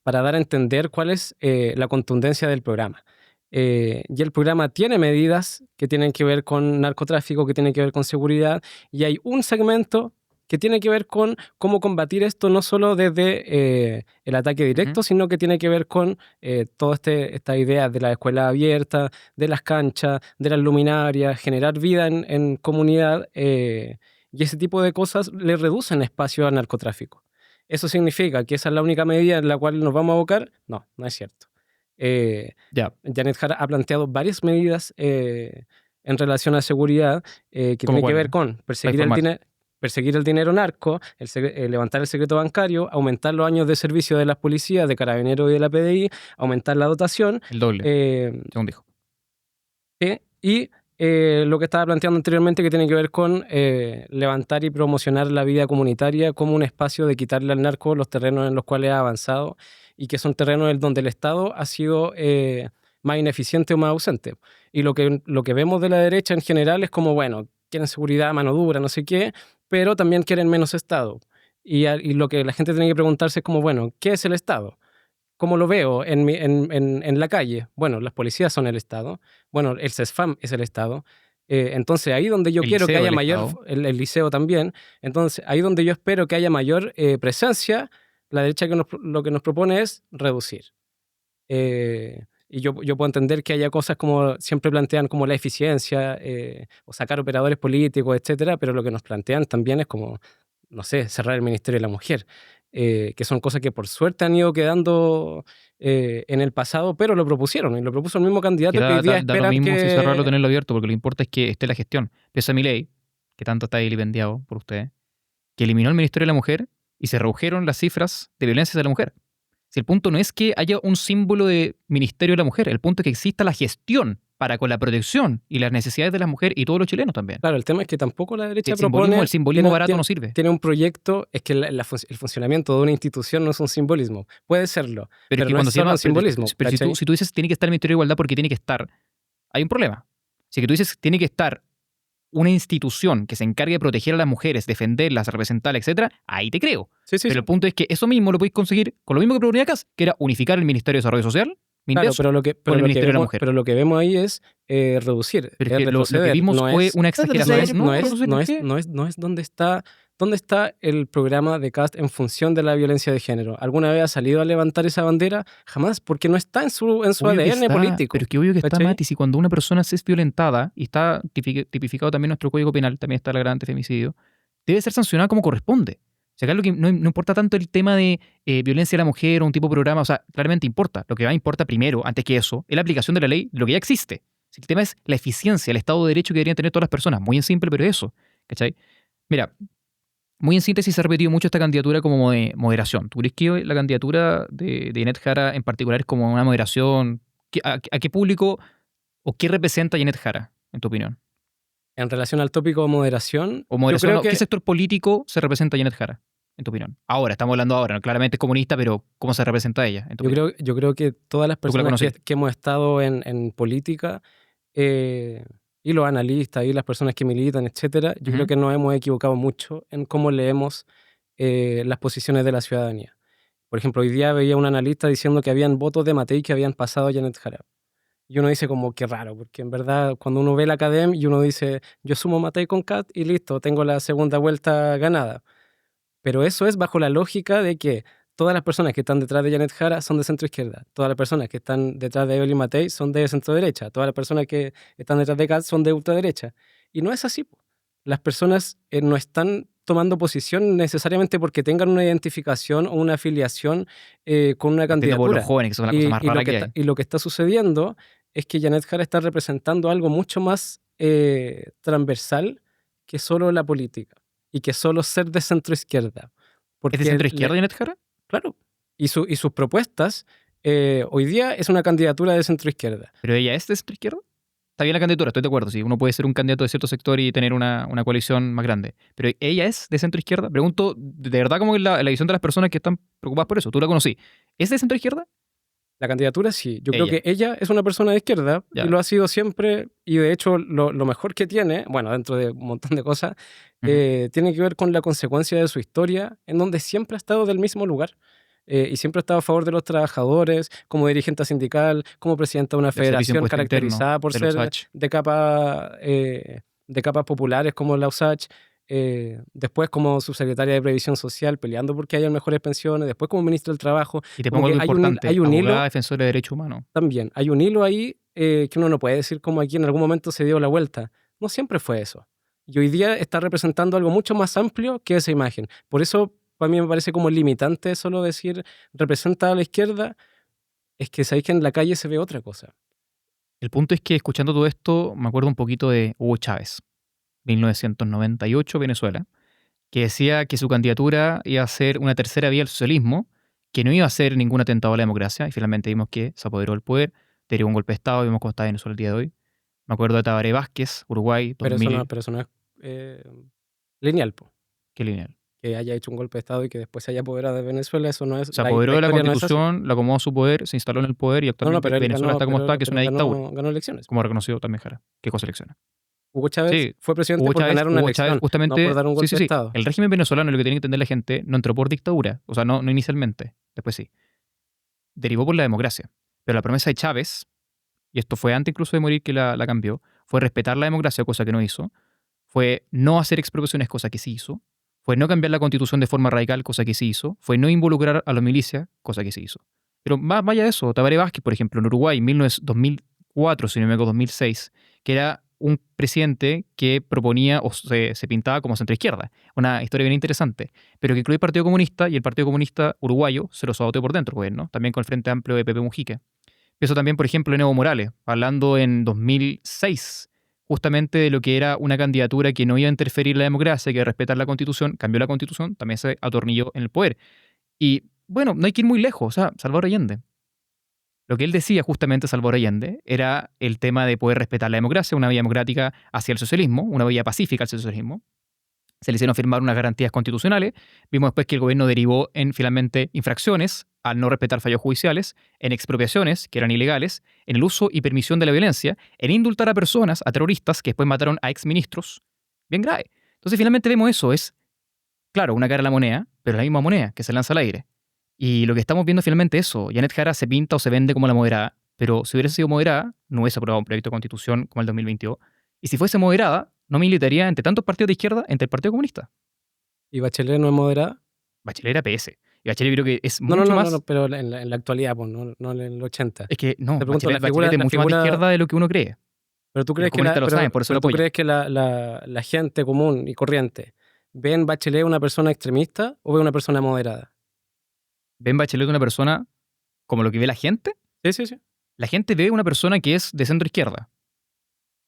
Speaker 2: dar a entender cuál es la contundencia del programa. Y el programa tiene medidas que tienen que ver con narcotráfico, que tienen que ver con seguridad, y hay un segmento que tiene que ver con cómo combatir esto no solo desde el ataque directo, sino que tiene que ver con toda esta idea de la escuela abierta, de las canchas, de las luminarias, generar vida en comunidad, y ese tipo de cosas le reducen espacio al narcotráfico. ¿Eso significa que esa es la única medida en la cual nos vamos a abocar? No, no es cierto.
Speaker 3: Ya.
Speaker 2: Janet Jara ha planteado varias medidas en relación a seguridad que tienen que ver con perseguir el dinero narco, levantar el secreto bancario, aumentar los años de servicio de las policías, de Carabineros y de la PDI, aumentar la dotación.
Speaker 3: El doble, según dijo.
Speaker 2: Y lo que estaba planteando anteriormente que tiene que ver con levantar y promocionar la vida comunitaria como un espacio de quitarle al narco los terrenos en los cuales ha avanzado y que son terrenos en donde el Estado ha sido más ineficiente o más ausente. Y lo que vemos de la derecha en general es como, bueno, quieren seguridad, mano dura, no sé qué, pero también quieren menos Estado. Y lo que la gente tiene que preguntarse es como, bueno, ¿qué es el Estado? ¿cómo lo veo en la calle? Bueno, las policías son el Estado. Bueno, el CESFAM es el Estado. Entonces, ahí donde yo
Speaker 3: El
Speaker 2: quiero que
Speaker 3: liceo
Speaker 2: haya
Speaker 3: del
Speaker 2: mayor...
Speaker 3: Estado.
Speaker 2: El liceo también. Entonces, ahí donde yo espero que haya mayor presencia, la derecha lo que nos propone es reducir. Y yo puedo entender que haya cosas como siempre plantean como la eficiencia o sacar operadores políticos, etcétera, pero lo que nos plantean también es como, no sé, cerrar el Ministerio de la Mujer, que son cosas que por suerte han ido quedando en el pasado, pero lo propusieron y lo propuso el mismo
Speaker 3: Que
Speaker 2: candidato que hoy día
Speaker 3: da lo
Speaker 2: esperan
Speaker 3: mismo si cerrarlo o
Speaker 2: que...
Speaker 3: tenerlo abierto, porque lo importante es que esté la gestión. Piensa en Milei, que tanto está vilipendiado por ustedes, que eliminó el Ministerio de la Mujer y se redujeron las cifras de violencia de la mujer. Si el punto no es que haya un símbolo de Ministerio de la Mujer, el punto es que exista la gestión para con la protección y las necesidades de la mujer y todos los chilenos también.
Speaker 2: Claro, el tema es que tampoco la
Speaker 3: Si
Speaker 2: derecha
Speaker 3: el simbolismo
Speaker 2: tiene,
Speaker 3: barato no sirve.
Speaker 2: tiene un proyecto, es que el funcionamiento de una institución no es un simbolismo. Puede serlo,
Speaker 3: Pero es que
Speaker 2: no
Speaker 3: cuando
Speaker 2: es
Speaker 3: se
Speaker 2: solo
Speaker 3: llama,
Speaker 2: un simbolismo.
Speaker 3: pero si
Speaker 2: ¿cachai?
Speaker 3: tú dices tiene que estar el Ministerio de Igualdad porque tiene que estar, hay un problema. Si que tú dices tiene que estar una institución que se encargue de proteger a las mujeres, defenderlas, representarlas, etcétera, ahí te creo.
Speaker 2: Sí, sí,
Speaker 3: Pero
Speaker 2: sí.
Speaker 3: el punto es que eso mismo lo podéis conseguir con lo mismo que proponía Kast, que era unificar el Ministerio de Desarrollo Social,
Speaker 2: Claro,
Speaker 3: MINDES,
Speaker 2: pero lo que,
Speaker 3: con el Ministerio de la
Speaker 2: vemos,
Speaker 3: Mujer.
Speaker 2: pero lo que vemos ahí es reducir,
Speaker 3: Pero
Speaker 2: es
Speaker 3: es que lo que
Speaker 2: retroceder.
Speaker 3: vimos
Speaker 2: no
Speaker 3: fue
Speaker 2: es,
Speaker 3: una
Speaker 1: retroceder,
Speaker 3: exageración.
Speaker 2: no es,
Speaker 3: retroceder,
Speaker 2: no
Speaker 3: ¿por
Speaker 2: es,
Speaker 3: qué?
Speaker 2: no es dónde está el programa de Kast en función de la violencia de género. ¿Alguna vez ha salido a levantar esa bandera? Jamás, porque no está en su
Speaker 3: Obvio que
Speaker 2: ADN
Speaker 3: está,
Speaker 2: político.
Speaker 3: pero es que obvio que está,
Speaker 2: ¿cachai?
Speaker 3: Mati, si cuando una persona se es violentada, y está tipificado también en nuestro Código Penal, también está el agravante de femicidio, debe ser sancionada como corresponde. O sea, acá lo que no importa tanto el tema de violencia de la mujer o un tipo de programa, o sea, claramente importa. Lo que más importa primero, antes que eso, es la aplicación de la ley, lo que ya existe. Si el tema es la eficiencia, el Estado de Derecho que deberían tener todas las personas. Muy en simple, pero eso. ¿Cachai? Mira, muy en síntesis se ha repetido mucho esta candidatura como de moderación. ¿Tú crees que la candidatura de Janet Jara en particular es como una moderación? ¿A qué público o qué representa Janet Jara, en tu opinión?
Speaker 2: En relación al tópico de moderación,
Speaker 3: O moderación,
Speaker 2: yo creo
Speaker 3: ¿qué
Speaker 2: que...
Speaker 3: sector político se representa Janet Jara, en tu opinión? Ahora, estamos hablando ahora, ¿no? Claramente es comunista, pero ¿cómo se representa ella, en tu opinión?
Speaker 2: Yo creo que todas las
Speaker 3: Tú que la
Speaker 2: personas
Speaker 3: conoces.
Speaker 2: que hemos estado en política y los analistas y las personas que militan, etcétera, yo creo
Speaker 3: Ujú.
Speaker 2: que nos hemos equivocado mucho en cómo leemos las posiciones de la ciudadanía. Por ejemplo, hoy día veía un analista diciendo que habían votos de Matei que habían pasado a Janet Jara. Y uno dice como, qué raro, porque en verdad cuando uno ve la academia y uno dice, yo sumo Matei con Kat y listo, tengo la segunda vuelta ganada. Pero eso es bajo la lógica de que todas las personas que están detrás de Janet Jara son de centro izquierda. Todas las personas que están detrás de Evelyn Matei son de centro derecha. Todas las personas que están detrás de Kat son de ultraderecha. Y no es así, po. Las personas no están tomando posición necesariamente porque tengan una identificación o una afiliación con una
Speaker 3: Partiendo por los
Speaker 2: candidatura.
Speaker 3: jóvenes, que son la cosa más rara que hay.
Speaker 2: Y lo que está sucediendo es que Janet Jara está representando algo mucho más transversal que solo la política y que solo ser de centro izquierda.
Speaker 3: ¿Es de centro izquierda Janet Jara?
Speaker 2: Claro. Y sus propuestas hoy día es una candidatura de centro izquierda.
Speaker 3: ¿Pero ella es de centro izquierda? Está bien la candidatura, estoy de acuerdo. Sí, uno puede ser un candidato de cierto sector y tener una coalición más grande. ¿Pero ella es de centro izquierda? Pregunto, de verdad, como la visión de las personas que están preocupadas por eso. ¿Tú la conocí? ¿Es de centro izquierda?
Speaker 2: La candidatura sí. Yo
Speaker 3: Ella.
Speaker 2: creo que ella es una persona de izquierda
Speaker 3: Ya.
Speaker 2: y lo ha sido siempre. Y de hecho, lo mejor que tiene, bueno, dentro de un montón de cosas, tiene que ver con la consecuencia de su historia, en donde siempre ha estado del mismo lugar. Y siempre ha estado a favor de los trabajadores, como dirigente sindical, como presidenta de una
Speaker 3: Del Servicio de
Speaker 2: federación
Speaker 3: Impuesto
Speaker 2: caracterizada
Speaker 3: Interno,
Speaker 2: por
Speaker 3: de
Speaker 2: ser
Speaker 3: la USACH.
Speaker 2: de capas populares como la USACH. Después como subsecretaria de Previsión Social, peleando porque haya mejores pensiones. Después como ministra del Trabajo.
Speaker 3: Y te
Speaker 2: Como
Speaker 3: pongo algo
Speaker 2: que
Speaker 3: importante,
Speaker 2: hay un hilo
Speaker 3: abogada defensora de derechos humanos.
Speaker 2: también. Hay un hilo ahí que uno no puede decir como aquí en algún momento se dio la vuelta. No siempre fue eso. Y hoy día está representando algo mucho más amplio que esa imagen. Por eso, para mí me parece como limitante solo decir representa a la izquierda. Es que sabéis que en la calle se ve otra cosa.
Speaker 3: El punto es que escuchando todo esto, me acuerdo un poquito de Hugo Chávez, 1998, Venezuela, que decía que su candidatura iba a ser una tercera vía al socialismo, que no iba a ser ningún atentado a la democracia, y finalmente vimos que se apoderó del poder, derivó un golpe de Estado, vimos cómo está Venezuela el día de hoy. Me acuerdo de Tabaré Vázquez, Uruguay,
Speaker 2: Pero
Speaker 3: 2000,
Speaker 2: eso no es lineal, po.
Speaker 3: qué lineal.
Speaker 2: Que haya hecho un golpe de Estado y que después se haya apoderado de Venezuela, eso no es...
Speaker 3: Se apoderó de la
Speaker 2: historia no es así.
Speaker 3: Constitución, la acomodó a su poder, se instaló en el poder y
Speaker 2: No,
Speaker 3: actualmente
Speaker 2: pero él
Speaker 3: Venezuela
Speaker 2: ganó,
Speaker 3: está como está, que es una dictadura,
Speaker 2: ganó elecciones.
Speaker 3: como reconoció también Jara. ¿Qué cosa elecciona?
Speaker 2: Hugo Chávez
Speaker 3: Sí,
Speaker 2: fue presidente
Speaker 3: Hugo
Speaker 2: por
Speaker 3: Chávez,
Speaker 2: ganar una
Speaker 3: Hugo
Speaker 2: elección,
Speaker 3: Chávez justamente,
Speaker 2: no por dar un golpe
Speaker 3: sí.
Speaker 2: de Estado.
Speaker 3: El régimen venezolano, lo que tiene que entender la gente, no entró por dictadura, o sea, no inicialmente, después sí. derivó por la democracia. Pero la promesa de Chávez, y esto fue antes incluso de morir que la cambió, fue respetar la democracia, cosa que no hizo, fue no hacer expropiaciones, cosa que sí hizo, fue no cambiar la constitución de forma radical, cosa que sí hizo, fue no involucrar a la milicia, cosa que sí hizo. Pero más vaya de eso, Tabaré Vázquez, por ejemplo, en Uruguay, en 2004, si no me equivoco, 2006, que era un presidente que proponía o se pintaba como centroizquierda. Una historia bien interesante, pero que incluye el Partido Comunista, y el Partido Comunista uruguayo se lo saboteó por dentro, pues, ¿no? También con el Frente Amplio de Pepe Mujica. Eso también, por ejemplo, en Evo Morales, hablando en 2006, justamente de lo que era una candidatura que no iba a interferir en la democracia, que iba a respetar la Constitución, cambió la Constitución, también se atornilló en el poder. Y bueno, no hay que ir muy lejos, o sea, Salvador Allende. Lo que él decía justamente, Salvador Allende, era el tema de poder respetar la democracia, una vía democrática hacia el socialismo, una vía pacífica hacia el socialismo. Se le hicieron firmar unas garantías constitucionales. Vimos después que el gobierno derivó en finalmente infracciones al no respetar fallos judiciales, en expropiaciones, que eran ilegales, en el uso y permisión de la violencia, en indultar a personas, a terroristas que después mataron a exministros. Bien grave. Entonces finalmente vemos eso, es, claro, una cara a la moneda, pero la misma moneda que se lanza al aire. Y lo que estamos viendo finalmente es eso. Janet Jara se pinta o se vende como la moderada, pero si hubiese sido moderada, no hubiese aprobado un proyecto de constitución como el 2022. Y si fuese moderada, no militaría entre tantos partidos de izquierda entre el Partido Comunista.
Speaker 2: ¿Y Bachelet no es moderada?
Speaker 3: Bachelet era PS. Y Bachelet creo que es
Speaker 2: No,
Speaker 3: mucho
Speaker 2: no,
Speaker 3: más...
Speaker 2: no, pero en la actualidad, pues, no en el 80.
Speaker 3: Es que no,
Speaker 2: Te pregunto,
Speaker 3: Bachelet es mucho más de izquierda de lo que uno cree.
Speaker 2: Pero tú crees
Speaker 3: Los comunistas lo saben, por eso lo
Speaker 2: tú
Speaker 3: apoyan.
Speaker 2: crees que la gente común y corriente ve en Bachelet una persona extremista o ve una persona moderada?
Speaker 3: ¿Ven Bachelet una persona como lo que ve la gente?
Speaker 2: Sí.
Speaker 3: La gente ve una persona que es de centro izquierda.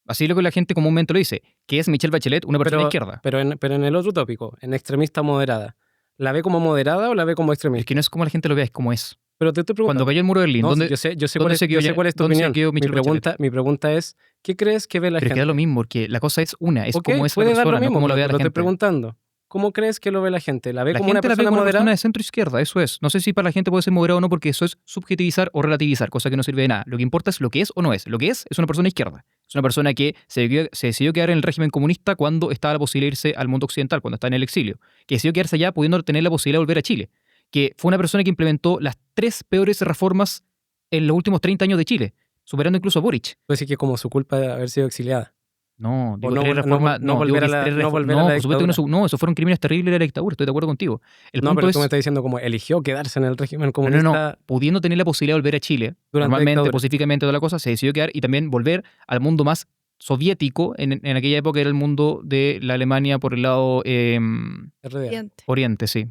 Speaker 3: Así lo que la gente comúnmente lo dice, que es Michelle Bachelet una persona de izquierda.
Speaker 2: Pero en el otro tópico, en extremista moderada, ¿la ve como moderada o la ve como
Speaker 3: Es
Speaker 2: extremista?
Speaker 3: que no es como la gente lo ve, es como es.
Speaker 2: Pero te estoy preguntando.
Speaker 3: Cuando cayó el muro de Berlín,
Speaker 2: No,
Speaker 3: ¿dónde,
Speaker 2: yo sé
Speaker 3: dónde se quedó
Speaker 2: cuál es tu
Speaker 3: dónde se
Speaker 2: opinión.
Speaker 3: quedó Michelle Bachelet?
Speaker 2: Mi pregunta es, ¿qué crees que ve la
Speaker 3: Pero es
Speaker 2: gente?
Speaker 3: que da lo mismo, porque la cosa es una, es
Speaker 2: Ok,
Speaker 3: como es la
Speaker 2: puede dar
Speaker 3: persona,
Speaker 2: lo mismo,
Speaker 3: no como lo
Speaker 2: pero
Speaker 3: ve
Speaker 2: te
Speaker 3: la
Speaker 2: lo estoy
Speaker 3: gente.
Speaker 2: preguntando. ¿Cómo crees que lo ve la gente? ¿La ve
Speaker 3: La
Speaker 2: como una
Speaker 3: gente la ve
Speaker 2: persona
Speaker 3: como una
Speaker 2: moderada?
Speaker 3: persona de centro izquierda, eso es. No sé si para la gente puede ser moderado o no, porque eso es subjetivizar o relativizar, cosa que no sirve de nada. Lo que importa es lo que es o no es. Lo que es una persona izquierda. Es una persona que se decidió quedar en el régimen comunista cuando estaba la posibilidad de irse al mundo occidental, cuando está en el exilio. Que decidió quedarse allá pudiendo tener la posibilidad de volver a Chile. Que fue una persona que implementó las 3 peores reformas en los últimos 30 años de Chile, superando incluso a Boric.
Speaker 2: Puede decir que como su culpa de haber sido exiliada.
Speaker 3: No, digo,
Speaker 2: no
Speaker 3: 3
Speaker 2: vol- no
Speaker 3: reformas.
Speaker 2: vol- no volver a la-
Speaker 3: digo, 3
Speaker 2: no volver a
Speaker 3: no,
Speaker 2: la
Speaker 3: por supuesto que no,
Speaker 2: dictadura.
Speaker 3: no, esos fueron crímenes terribles de la dictadura, estoy de acuerdo contigo. El
Speaker 2: No,
Speaker 3: punto
Speaker 2: pero
Speaker 3: es,
Speaker 2: tú me estás diciendo como eligió quedarse en el régimen
Speaker 3: no,
Speaker 2: comunista
Speaker 3: pudiendo tener la posibilidad de volver a Chile,
Speaker 2: durante la
Speaker 3: normalmente,
Speaker 2: dictadura.
Speaker 3: pacíficamente, toda la cosa, se decidió quedar y también volver al mundo más soviético, en aquella época era el mundo de la Alemania por el lado
Speaker 2: RDA.
Speaker 1: Siguiente.
Speaker 3: oriente, sí.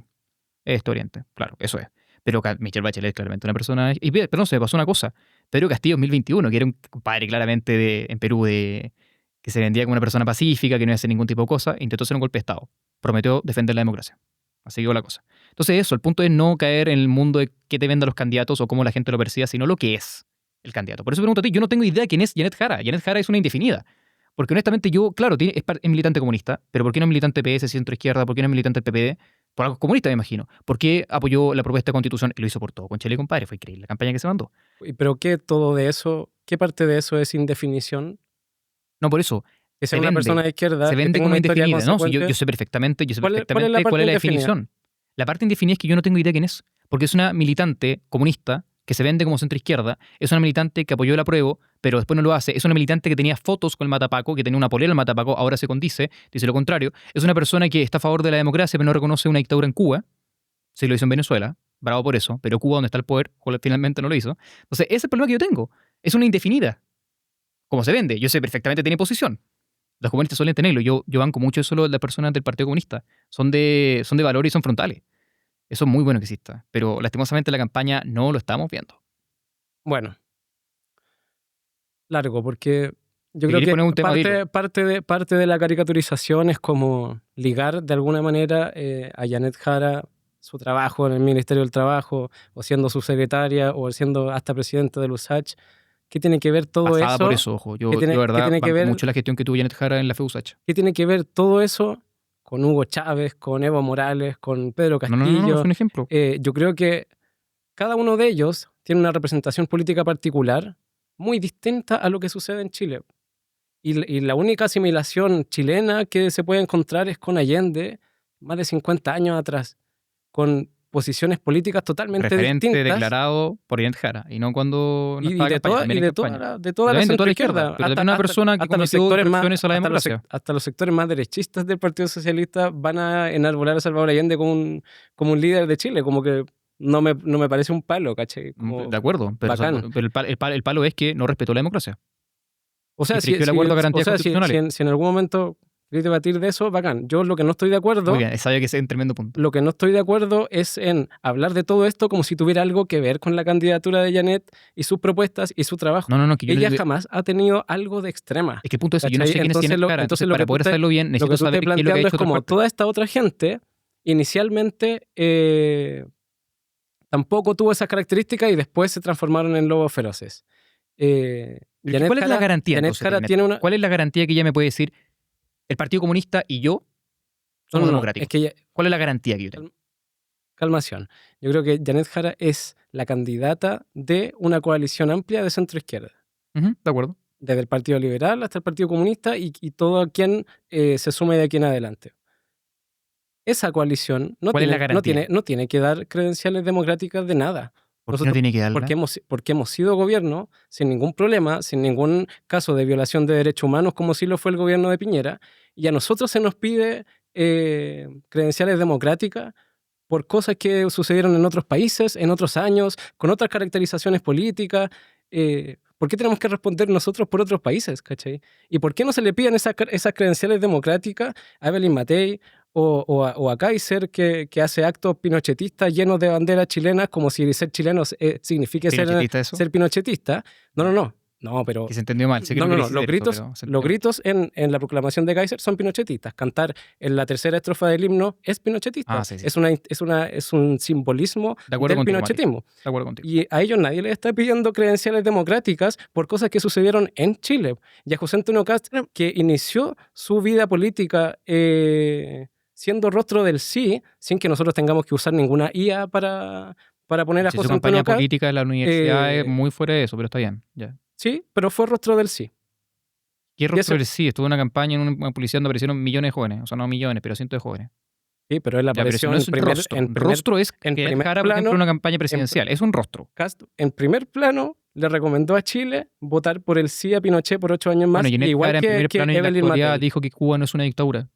Speaker 3: Oriente, claro, eso es. Pero Michelle Bachelet es claramente una persona... pero no se pasó una cosa. Pedro Castillo en 2021, que era un compadre claramente en Perú, que se vendía como una persona pacífica, que no iba a hacer ningún tipo de cosa, intentó hacer un golpe de Estado. Prometió defender la democracia. Así quedó la cosa. Entonces eso, el punto es no caer en el mundo de qué te vendan los candidatos o cómo la gente lo perciba, sino lo que es el candidato. Por eso pregunto a ti, yo no tengo idea de quién es Janet Jara. Janet Jara es una indefinida. Porque honestamente yo, claro, es militante comunista, pero ¿por qué no es militante PS, centro-izquierda? ¿Por qué no es militante PPD? Por algo comunista, me imagino. ¿Por qué apoyó la propuesta de constitución? Y lo hizo por todo. Con Chile, compadre, fue increíble la campaña que se mandó.
Speaker 2: Pero ¿qué parte de eso es indefinición?
Speaker 3: No, por eso.
Speaker 2: Que sea
Speaker 3: Se
Speaker 2: una
Speaker 3: vende.
Speaker 2: persona de izquierda,
Speaker 3: Se
Speaker 2: que
Speaker 3: vende
Speaker 2: tenga
Speaker 3: como
Speaker 2: una historia
Speaker 3: indefinida. No, sí,
Speaker 2: consecuente.
Speaker 3: yo sé perfectamente,
Speaker 2: ¿Cuál es la
Speaker 3: cuál
Speaker 2: parte
Speaker 3: es la
Speaker 2: indefinida?
Speaker 3: definición. La parte indefinida es que yo no tengo idea quién es. Porque es una militante comunista que se vende como centro-izquierda, es una militante que apoyó el apruebo, pero después no lo hace, es una militante que tenía fotos con el matapaco, que tenía una polera al matapaco, ahora se condice, dice lo contrario, es una persona que está a favor de la democracia, pero no reconoce una dictadura en Cuba, sí lo hizo en Venezuela, bravo por eso, pero Cuba, donde está el poder, finalmente no lo hizo. Entonces, ese es el problema que yo tengo, es una indefinida. ¿Cómo se vende? Yo sé perfectamente tiene posición. Los comunistas suelen tenerlo, yo banco mucho eso de las personas del Partido Comunista, son de valor y son frontales. Eso es muy bueno que exista, pero lastimosamente en la campaña no lo estamos viendo.
Speaker 2: Bueno, largo, porque yo
Speaker 3: Si
Speaker 2: creo
Speaker 3: queréis poner un
Speaker 2: que
Speaker 3: tema, dilo.
Speaker 2: parte de la caricaturización es como ligar de alguna manera a Janet Jara, su trabajo en el Ministerio del Trabajo, o siendo subsecretaria, o siendo hasta presidenta del USACH. ¿Qué tiene que ver todo
Speaker 3: Pasada
Speaker 2: eso?
Speaker 3: por eso, ojo. Yo,
Speaker 2: ¿Qué tiene-
Speaker 3: de
Speaker 2: qué
Speaker 3: verdad,
Speaker 2: tiene que
Speaker 3: banco
Speaker 2: ver?
Speaker 3: mucho la gestión que tuvo Janet Jara en la FEUSACH.
Speaker 2: ¿Qué tiene que ver todo eso con Hugo Chávez, con Evo Morales, con Pedro
Speaker 3: No,
Speaker 2: Castillo?
Speaker 3: es un ejemplo.
Speaker 2: Yo creo que cada uno de ellos tiene una representación política particular muy distinta a lo que sucede en Chile. Y la única asimilación chilena que se puede encontrar es con Allende, más de 50 años atrás, con posiciones políticas totalmente
Speaker 3: Referente
Speaker 2: distintas.
Speaker 3: declarado por Janet Jara, y no cuando no
Speaker 2: Y
Speaker 3: estaba
Speaker 2: de
Speaker 3: campaña,
Speaker 2: toda,
Speaker 3: también
Speaker 2: y
Speaker 3: en
Speaker 2: de
Speaker 3: campaña.
Speaker 2: toda la
Speaker 3: También de toda la izquierda, pero también una persona que cometió infracciones a la democracia.
Speaker 2: hasta los sectores más derechistas del Partido Socialista van a enarbolar a Salvador Allende como un líder de Chile, como que no me parece un palo, ¿cachai? Como
Speaker 3: De acuerdo, pero,
Speaker 2: bacán.
Speaker 3: pero el palo es que no respetó la democracia.
Speaker 2: O sea,
Speaker 3: infringió el acuerdo de garantías constitucionales.
Speaker 2: si en algún momento queréis debatir de eso, bacán. Yo lo que no estoy de acuerdo...
Speaker 3: Muy bien, sabía que ese es un tremendo punto.
Speaker 2: Lo que no estoy de acuerdo es en hablar de todo esto como si tuviera algo que ver con la candidatura de Janet y sus propuestas y su trabajo.
Speaker 3: No, que yo
Speaker 2: Ella
Speaker 3: no-
Speaker 2: jamás ha tenido algo de extrema.
Speaker 3: Es que el punto es que yo no sé
Speaker 2: ¿Cachai?
Speaker 3: quién es
Speaker 2: Entonces
Speaker 3: Janet
Speaker 2: lo-
Speaker 3: Jara,
Speaker 2: entonces
Speaker 3: entonces
Speaker 2: lo
Speaker 3: para
Speaker 2: que tú
Speaker 3: poder
Speaker 2: estás-
Speaker 3: hacerlo bien
Speaker 2: Lo
Speaker 3: necesito
Speaker 2: que tú
Speaker 3: saber
Speaker 2: estás
Speaker 3: qué es lo que ha
Speaker 2: planteando
Speaker 3: hecho
Speaker 2: es
Speaker 3: otra
Speaker 2: como
Speaker 3: parte.
Speaker 2: toda esta otra gente inicialmente tampoco tuvo esas características y después se transformaron en lobos feroces.
Speaker 3: Pero ¿cuál es la garantía?
Speaker 2: Janet
Speaker 3: Entonces,
Speaker 2: Jara
Speaker 3: Janet?
Speaker 2: tiene una...
Speaker 3: ¿Cuál es la garantía que ella me puede decir? El Partido Comunista y yo somos democráticos.
Speaker 2: es que
Speaker 3: ¿Cuál es la garantía que yo tengo?
Speaker 2: calmación. Yo creo que Janet Jara es la candidata de una coalición amplia de centro-izquierda.
Speaker 3: Ujú, de acuerdo.
Speaker 2: Desde el Partido Liberal hasta el Partido Comunista y todo quien se sume de aquí en adelante. Esa coalición
Speaker 3: ¿Cuál es la garantía?
Speaker 2: no tiene que dar credenciales democráticas de nada.
Speaker 3: ¿Por qué no tiene que darla?
Speaker 2: Porque hemos sido gobierno sin ningún problema, sin ningún caso de violación de derechos humanos, como sí lo fue el gobierno de Piñera, y a nosotros se nos pide credenciales democráticas por cosas que sucedieron en otros países, en otros años, con otras caracterizaciones políticas. ¿Por qué tenemos que responder nosotros por otros países? ¿Cachai? ¿Y por qué no se le piden esas credenciales democráticas a Evelyn Matei o a Kaiser, que hace actos pinochetistas llenos de banderas chilenas, como si ser chileno signifique
Speaker 3: ¿Pinochetista eso?
Speaker 2: ser pinochetista? No, pero...
Speaker 3: Que se entendió mal. Sé que
Speaker 2: No,
Speaker 3: no
Speaker 2: no,
Speaker 3: quería
Speaker 2: los
Speaker 3: decir eso,
Speaker 2: gritos,
Speaker 3: pero se
Speaker 2: los
Speaker 3: entendió.
Speaker 2: gritos en la proclamación de Kaiser son pinochetistas. Cantar en la tercera estrofa del himno es pinochetista.
Speaker 3: Sí.
Speaker 2: Es un simbolismo
Speaker 3: De acuerdo
Speaker 2: del
Speaker 3: contigo,
Speaker 2: pinochetismo.
Speaker 3: De acuerdo contigo.
Speaker 2: Y a ellos nadie les está pidiendo credenciales democráticas por cosas que sucedieron en Chile. Y a José Antonio Cast, que inició su vida política siendo rostro del sí, sin que nosotros tengamos que usar ninguna IA para poner a
Speaker 3: Si su
Speaker 2: José
Speaker 3: campaña
Speaker 2: Antonio Cast.
Speaker 3: política en la universidad es muy fuera de eso, pero está bien. Ya.
Speaker 2: Sí, pero fue rostro del sí.
Speaker 3: ¿Qué rostro
Speaker 2: ese-
Speaker 3: del sí? Estuvo en una campaña en una publicidad donde aparecieron millones de jóvenes. O sea, no millones, pero cientos de jóvenes.
Speaker 2: Sí, pero él
Speaker 3: Ya, pero
Speaker 2: apareció
Speaker 3: eso no es
Speaker 2: en primer,
Speaker 3: rostro.
Speaker 2: en primer
Speaker 3: Rostro es
Speaker 2: en
Speaker 3: que
Speaker 2: primer
Speaker 3: Jara, por ejemplo,
Speaker 2: plano,
Speaker 3: en una campaña presidencial. Es un rostro.
Speaker 2: Cast, en primer plano, le recomendó a Chile votar por el sí a Pinochet por 8 años más,
Speaker 3: Bueno, Janet
Speaker 2: igual
Speaker 3: Jara en
Speaker 2: que
Speaker 3: primer plano y en la
Speaker 2: Evelyn
Speaker 3: actualidad
Speaker 2: Matei.
Speaker 3: dijo que Cuba no es una dictadura.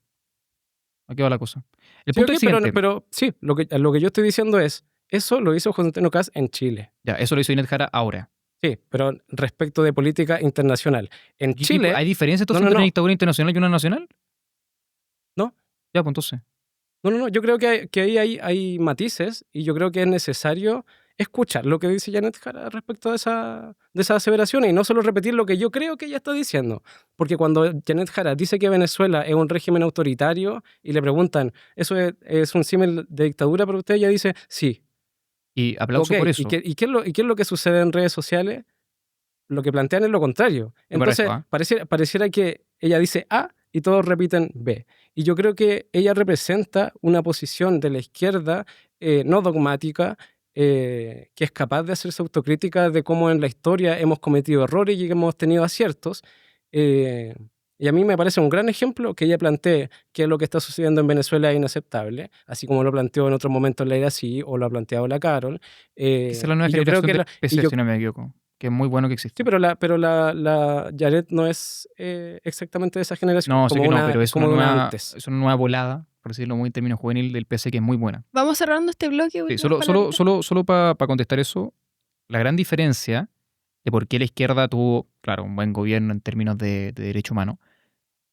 Speaker 3: Aquí va la cosa. El
Speaker 2: Sí,
Speaker 3: punto
Speaker 2: ok,
Speaker 3: es el siguiente.
Speaker 2: pero sí, lo que yo estoy diciendo es, eso lo hizo José Antonio Cast en Chile.
Speaker 3: Ya, eso lo hizo Janet Jara ahora.
Speaker 2: Sí, pero respecto de política internacional. En
Speaker 3: ¿Y
Speaker 2: Chile,
Speaker 3: ¿Hay diferencia entonces
Speaker 2: No,
Speaker 3: entre
Speaker 2: no.
Speaker 3: una dictadura internacional y una nacional?
Speaker 2: No.
Speaker 3: Ya, pues entonces.
Speaker 2: no, yo creo que ahí hay matices y yo creo que es necesario escuchar lo que dice Janet Jara respecto de esa aseveración y no solo repetir lo que yo creo que ella está diciendo. Porque cuando Janet Jara dice que Venezuela es un régimen autoritario y le preguntan, ¿eso es un símil de dictadura para usted? Ella dice, sí.
Speaker 3: Y aplauso
Speaker 2: Ok,
Speaker 3: por eso.
Speaker 2: ¿Y qué es lo que sucede en redes sociales? Lo que plantean es lo contrario.
Speaker 3: Me parece,
Speaker 2: Entonces, pareciera que ella dice A y todos repiten B. Y yo creo que ella representa una posición de la izquierda no dogmática, que es capaz de hacerse autocrítica de cómo en la historia hemos cometido errores y que hemos tenido aciertos. Y a mí me parece un gran ejemplo que ella plantee que lo que está sucediendo en Venezuela es inaceptable, así como lo planteó en otro momento la Irací o lo ha planteado la Carol.
Speaker 3: Esa es la nueva
Speaker 2: y yo creo
Speaker 3: generación
Speaker 2: que
Speaker 3: de
Speaker 2: la- y
Speaker 3: PC,
Speaker 2: yo-
Speaker 3: si no me equivoco. Que es muy bueno que existe.
Speaker 2: Sí, pero la Jared no es exactamente de esa generación.
Speaker 3: No, sé
Speaker 2: como
Speaker 3: que
Speaker 2: una,
Speaker 3: no, pero es
Speaker 2: como
Speaker 3: una,
Speaker 2: una
Speaker 3: nueva,
Speaker 2: antes.
Speaker 3: es una nueva volada, por decirlo muy en términos juvenil, del PC que es muy buena.
Speaker 1: Vamos cerrando este bloque.
Speaker 3: Sí,
Speaker 1: últimas
Speaker 3: solo
Speaker 1: palabritas.
Speaker 3: para contestar eso, la gran diferencia de por qué la izquierda tuvo, claro, un buen gobierno en términos de derecho humano,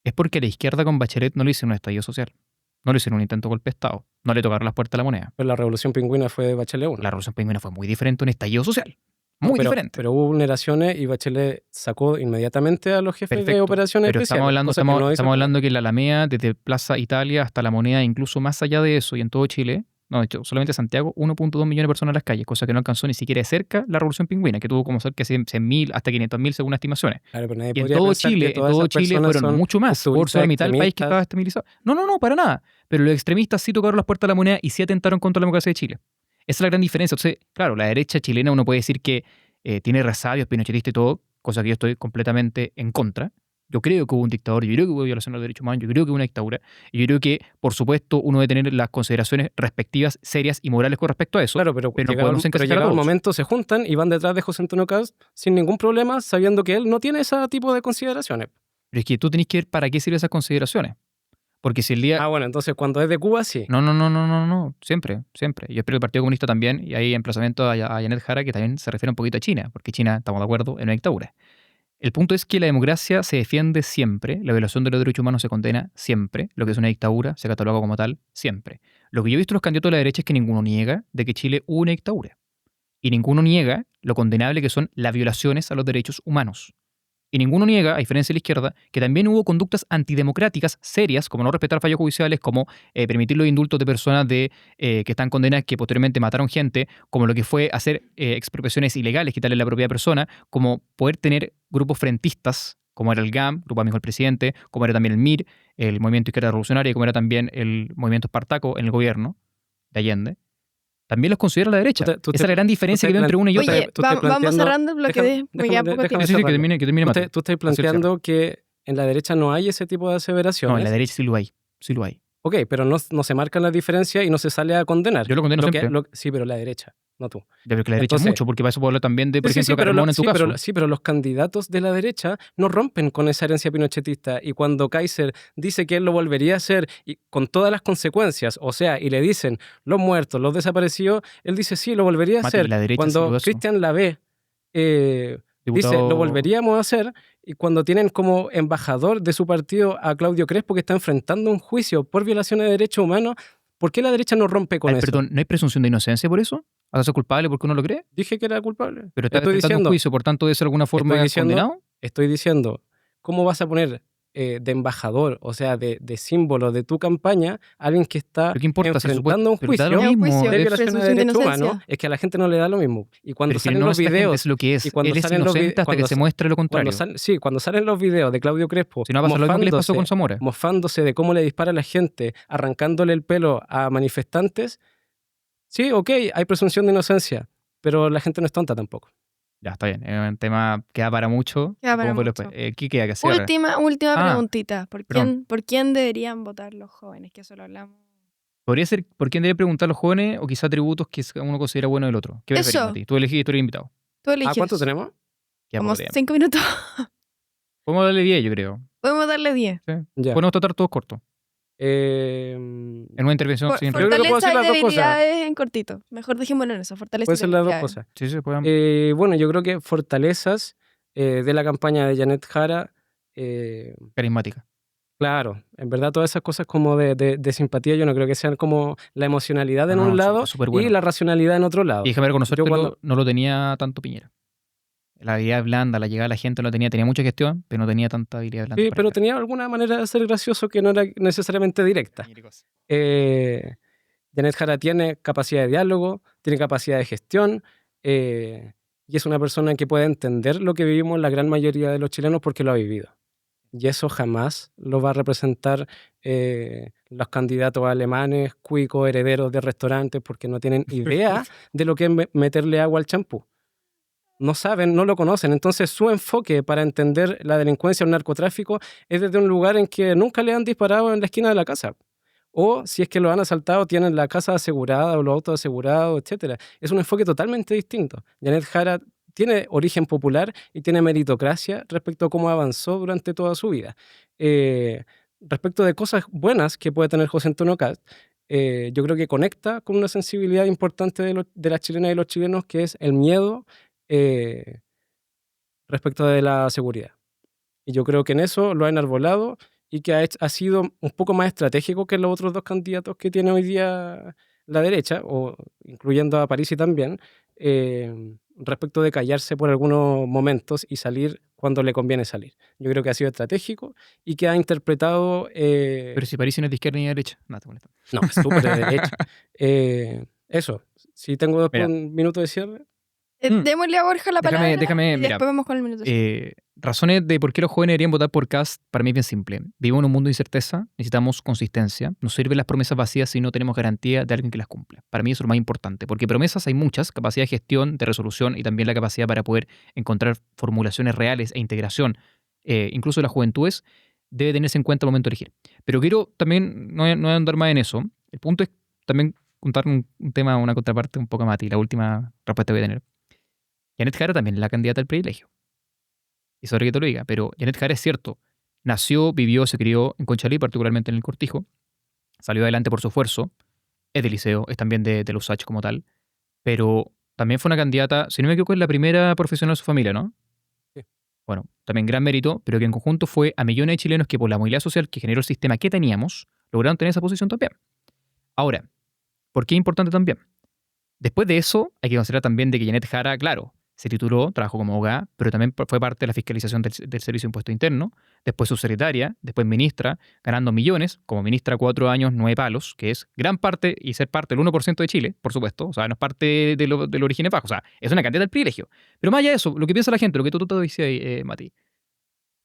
Speaker 3: es porque la izquierda con Bachelet no le hicieron un estallido social. No le hicieron un intento de golpe de Estado. No le tocaron las puertas a la moneda.
Speaker 2: Pero la revolución pingüina fue de Bachelet 1.
Speaker 3: La revolución pingüina fue muy diferente a un estallido social. Muy diferente.
Speaker 2: Pero hubo vulneraciones y Bachelet sacó inmediatamente a los jefes de
Speaker 3: Perfecto.
Speaker 2: operaciones
Speaker 3: Pero
Speaker 2: especiales.
Speaker 3: estamos hablando que la Alameda, desde Plaza Italia hasta la Moneda, incluso más allá de eso, y en todo Chile, no, de hecho, solamente Santiago, 1.2 millones de personas en las calles, cosa que no alcanzó ni siquiera de cerca la Revolución Pingüina, que tuvo como cerca de 100.000 hasta 500.000 según estimaciones.
Speaker 2: Claro, pero nadie
Speaker 3: Y en
Speaker 2: podría
Speaker 3: todo
Speaker 2: pensar que
Speaker 3: Chile,
Speaker 2: todas esas personas
Speaker 3: fueron
Speaker 2: son
Speaker 3: mucho más, por
Speaker 2: octubristas
Speaker 3: sobre la mitad del país que
Speaker 2: extremistas.
Speaker 3: estaba estabilizado. No, para nada. Pero los extremistas sí tocaron las puertas de la moneda y sí atentaron contra la democracia de Chile. Esa es la gran diferencia. Entonces, claro, la derecha chilena uno puede decir que tiene resabios, pinochetista y todo, cosa que yo estoy completamente en contra. Yo creo que hubo un dictador, yo creo que hubo violación de los derechos humanos, yo creo que hubo una dictadura, y yo creo que, por supuesto, uno debe tener las consideraciones respectivas, serias y morales con respecto a eso.
Speaker 2: Claro, pero
Speaker 3: no
Speaker 2: llegado,
Speaker 3: podemos
Speaker 2: pero
Speaker 3: encasillar a
Speaker 2: llegado el
Speaker 3: todos.
Speaker 2: momento se juntan y van detrás de José Antonio Cast sin ningún problema, sabiendo que él no tiene ese tipo de consideraciones.
Speaker 3: Pero es que tú tenés que ver para qué sirven esas consideraciones. Porque si el día...
Speaker 2: Ah, bueno, entonces cuando es de Cuba, sí.
Speaker 3: No. Siempre. Yo espero que el Partido Comunista también, y hay emplazamiento a Janet Jara, que también se refiere un poquito a China, porque China, estamos de acuerdo, es una dictadura. El punto es que la democracia se defiende siempre, la violación de los derechos humanos se condena siempre, lo que es una dictadura se cataloga como tal siempre. Lo que yo he visto en los candidatos de la derecha es que ninguno niega de que Chile hubo una dictadura. Y ninguno niega lo condenable que son las violaciones a los derechos humanos. Y ninguno niega, a diferencia de la izquierda, que también hubo conductas antidemocráticas serias, como no respetar fallos judiciales, como permitir los indultos de personas que están condenadas que posteriormente mataron gente, como lo que fue hacer expropiaciones ilegales, quitarle la propiedad a persona, como poder tener grupos frentistas, como era el GAM, Grupo Amigo del Presidente, como era también el MIR, el Movimiento Izquierda Revolucionaria, como era también el Movimiento Espartaco en el gobierno de Allende. También los considera la derecha. Esa es la gran diferencia que veo entre una y otra.
Speaker 1: Oye, vamos cerrando el bloque de... me queda poco tiempo.
Speaker 3: Sí, que termine Mateo.
Speaker 2: Tú estás planteando que en la derecha no hay ese tipo de aseveraciones.
Speaker 3: No, en la derecha sí lo hay.
Speaker 2: Ok, pero no se marcan las diferencias y no se sale a condenar.
Speaker 3: Yo lo condeno siempre.
Speaker 2: Sí, pero la derecha, no tú.
Speaker 3: Ya, porque la derecha es mucho, porque para eso puedo hablar también de, por ejemplo, Carmona en tu caso.
Speaker 2: Pero los candidatos de la derecha no rompen con esa herencia pinochetista. Y cuando Kaiser dice que él lo volvería a hacer y con todas las consecuencias, o sea, y le dicen los muertos, los desaparecidos, él dice sí, lo volvería a hacer. Cuando Cristian Lavé dice lo volveríamos a hacer, y cuando tienen como embajador de su partido a Claudio Crespo, que está enfrentando un juicio por violaciones de derechos humanos, ¿por qué la derecha no rompe con eso?
Speaker 3: Perdón, ¿no hay presunción de inocencia por eso? ¿Acaso es culpable porque uno lo cree?
Speaker 2: Dije que era culpable.
Speaker 3: Pero está enfrentando un juicio, por tanto, ¿debe ser de alguna forma condenado?
Speaker 2: Estoy diciendo, ¿cómo vas a poner de embajador, o sea, de símbolo de tu campaña, a alguien que está enfrentando un juicio de violaciones de derechos humanos? Es que a la gente no le da lo mismo. Y cuando salen los videos...
Speaker 3: Es lo que es. Él es inocente hasta que se muestre lo contrario.
Speaker 2: Cuando salen los videos de Claudio Crespo
Speaker 3: si no pasa lo mismo que le pasó con Zamora,
Speaker 2: mofándose de cómo le dispara a la gente, arrancándole el pelo a manifestantes, sí, ok, hay presunción de inocencia, pero la gente no es tonta tampoco.
Speaker 3: Ya, está bien. Es un tema que da para mucho. ¿Qué queda que hacer?
Speaker 1: Última preguntita. ¿Por quién deberían votar los jóvenes? Que eso lo hablamos.
Speaker 3: Podría ser por quién debe preguntar los jóvenes o quizá atributos que uno considera bueno del otro. ¿Qué preferís a ti? Tú elegís y tú eres invitado.
Speaker 2: ¿Cuánto tenemos?
Speaker 1: Como 5 minutos.
Speaker 3: Podemos darle 10, yo creo.
Speaker 1: Podemos darle 10.
Speaker 3: Sí. Podemos tratar todos cortos. En una intervención sin
Speaker 1: fortaleza y debilidades en cortito. Mejor dejémoslo en eso. Fortaleza
Speaker 2: puede ser las dos cosas.
Speaker 3: Sí, pueden.
Speaker 2: Bueno, yo creo que fortalezas de la campaña de Janet Jara.
Speaker 3: Carismática.
Speaker 2: Claro, en verdad todas esas cosas como de simpatía yo no creo que sean como la emocionalidad en un lado y la racionalidad en otro lado.
Speaker 3: Y déjame reconocer que no lo tenía tanto Piñera. La habilidad blanda, la llegada a la gente no tenía mucha gestión, pero no tenía tanta habilidad blanda.
Speaker 2: Sí, pero tenía alguna manera de ser gracioso que no era necesariamente directa. Janet Jara tiene capacidad de diálogo, tiene capacidad de gestión, y es una persona que puede entender lo que vivimos la gran mayoría de los chilenos porque lo ha vivido. Y eso jamás lo va a representar los candidatos alemanes, cuicos, herederos de restaurantes, porque no tienen idea de lo que es meterle agua al champú. No saben, no lo conocen. Entonces su enfoque para entender la delincuencia o el narcotráfico es desde un lugar en que nunca le han disparado en la esquina de la casa. O si es que lo han asaltado, tienen la casa asegurada o los autos asegurados, etc. Es un enfoque totalmente distinto. Janet Jara tiene origen popular y tiene meritocracia respecto a cómo avanzó durante toda su vida. Respecto de cosas buenas que puede tener José Antonio Cast, yo creo que conecta con una sensibilidad importante de las chilenas y los chilenos, que es el miedo respecto de la seguridad. Y yo creo que en eso lo ha enarbolado y que ha sido un poco más estratégico que los otros dos candidatos que tiene hoy día la derecha, o incluyendo a Parisi también, respecto de callarse por algunos momentos y salir cuando le conviene salir. Yo creo que ha sido estratégico y que ha interpretado...
Speaker 3: Pero si Parisi no es de izquierda ni de derecha. No,
Speaker 2: es súper de derecha. Eso, si tengo después un minuto de cierre.
Speaker 1: Démosle a Borja la palabra y
Speaker 3: mira,
Speaker 1: después vamos con el minuto.
Speaker 3: Razones de por qué los jóvenes deberían votar por Kast, para mí es bien simple. Vivimos en un mundo de incerteza, necesitamos consistencia. Nos sirven las promesas vacías si no tenemos garantía de alguien que las cumple. Para mí eso es lo más importante, porque promesas hay muchas, capacidad de gestión, de resolución y también la capacidad para poder encontrar formulaciones reales e integración incluso las juventudes, debe tenerse en cuenta al momento de elegir. Pero quiero también, no voy a andar más en eso, el punto es también contar un tema, una contraparte un poco a Mati, la última respuesta que voy a tener. Janet Jara también es la candidata al privilegio. Y sobre que te lo diga, pero Janet Jara es cierto, nació, vivió, se crió en Conchalí, particularmente en el Cortijo, salió adelante por su esfuerzo, es de liceo, es también de los USACH como tal, pero también fue una candidata, si no me equivoco, es la primera profesional de su familia, ¿no?
Speaker 2: Sí.
Speaker 3: Bueno, también gran mérito, pero que en conjunto fue a millones de chilenos que por la movilidad social que generó el sistema que teníamos, lograron tener esa posición también. Ahora, ¿por qué es importante también? Después de eso, hay que considerar también de que Janet Jara, claro, se tituló, trabajó como abogada, pero también fue parte de la fiscalización del Servicio de Impuesto Interno, después subsecretaria, después ministra, ganando millones, como ministra 4 años, 9 palos, que es gran parte, y ser parte del 1% de Chile, por supuesto, o sea, no es parte del origen bajo, o sea, es una candidata del privilegio. Pero más allá de eso, lo que piensa la gente, lo que tú te decías, Mati,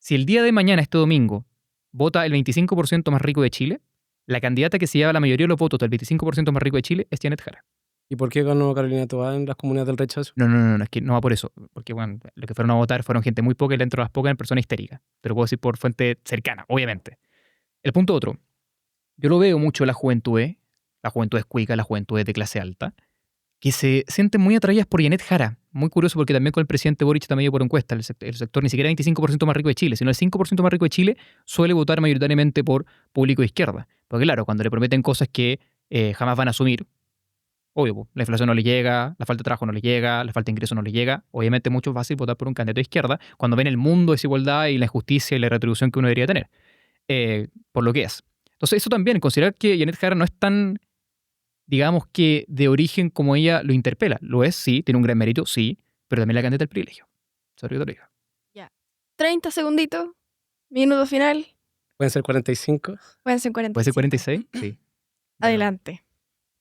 Speaker 3: si el día de mañana, este domingo, vota el 25% más rico de Chile, la candidata que se lleva la mayoría de los votos del 25% más rico de Chile es Janet Jara.
Speaker 2: ¿Y por qué ganó Carolina Toá en las comunidades del rechazo?
Speaker 3: No, es que no va por eso. Porque, bueno, los que fueron a votar fueron gente muy poca y dentro de las pocas personas histéricas. Pero puedo decir por fuente cercana, obviamente. El punto otro. Yo lo veo mucho en la juventud es cuica, la juventud es de clase alta, que se sienten muy atraídas por Janet Jara. Muy curioso porque también con el presidente Boric está medio por encuesta. El sector ni siquiera 25% más rico de Chile, sino el 5% más rico de Chile suele votar mayoritariamente por público de izquierda. Porque claro, cuando le prometen cosas que jamás van a asumir, obvio, la inflación no le llega, la falta de trabajo no le llega, la falta de ingreso no le llega. Obviamente es mucho fácil votar por un candidato de izquierda cuando ven el mundo de desigualdad y la injusticia y la retribución que uno debería tener, por lo que es. Entonces eso también, considerar que Janet Jara no es tan, digamos que de origen como ella lo interpela. Lo es, sí, tiene un gran mérito, sí, pero también la candidata del privilegio. Sobre todo lo digo.
Speaker 1: Ya. 30 segunditos, minuto final.
Speaker 2: ¿Pueden ser 45?
Speaker 1: Pueden ser 45.
Speaker 3: ¿Puede ser 46? Sí.
Speaker 1: Adelante.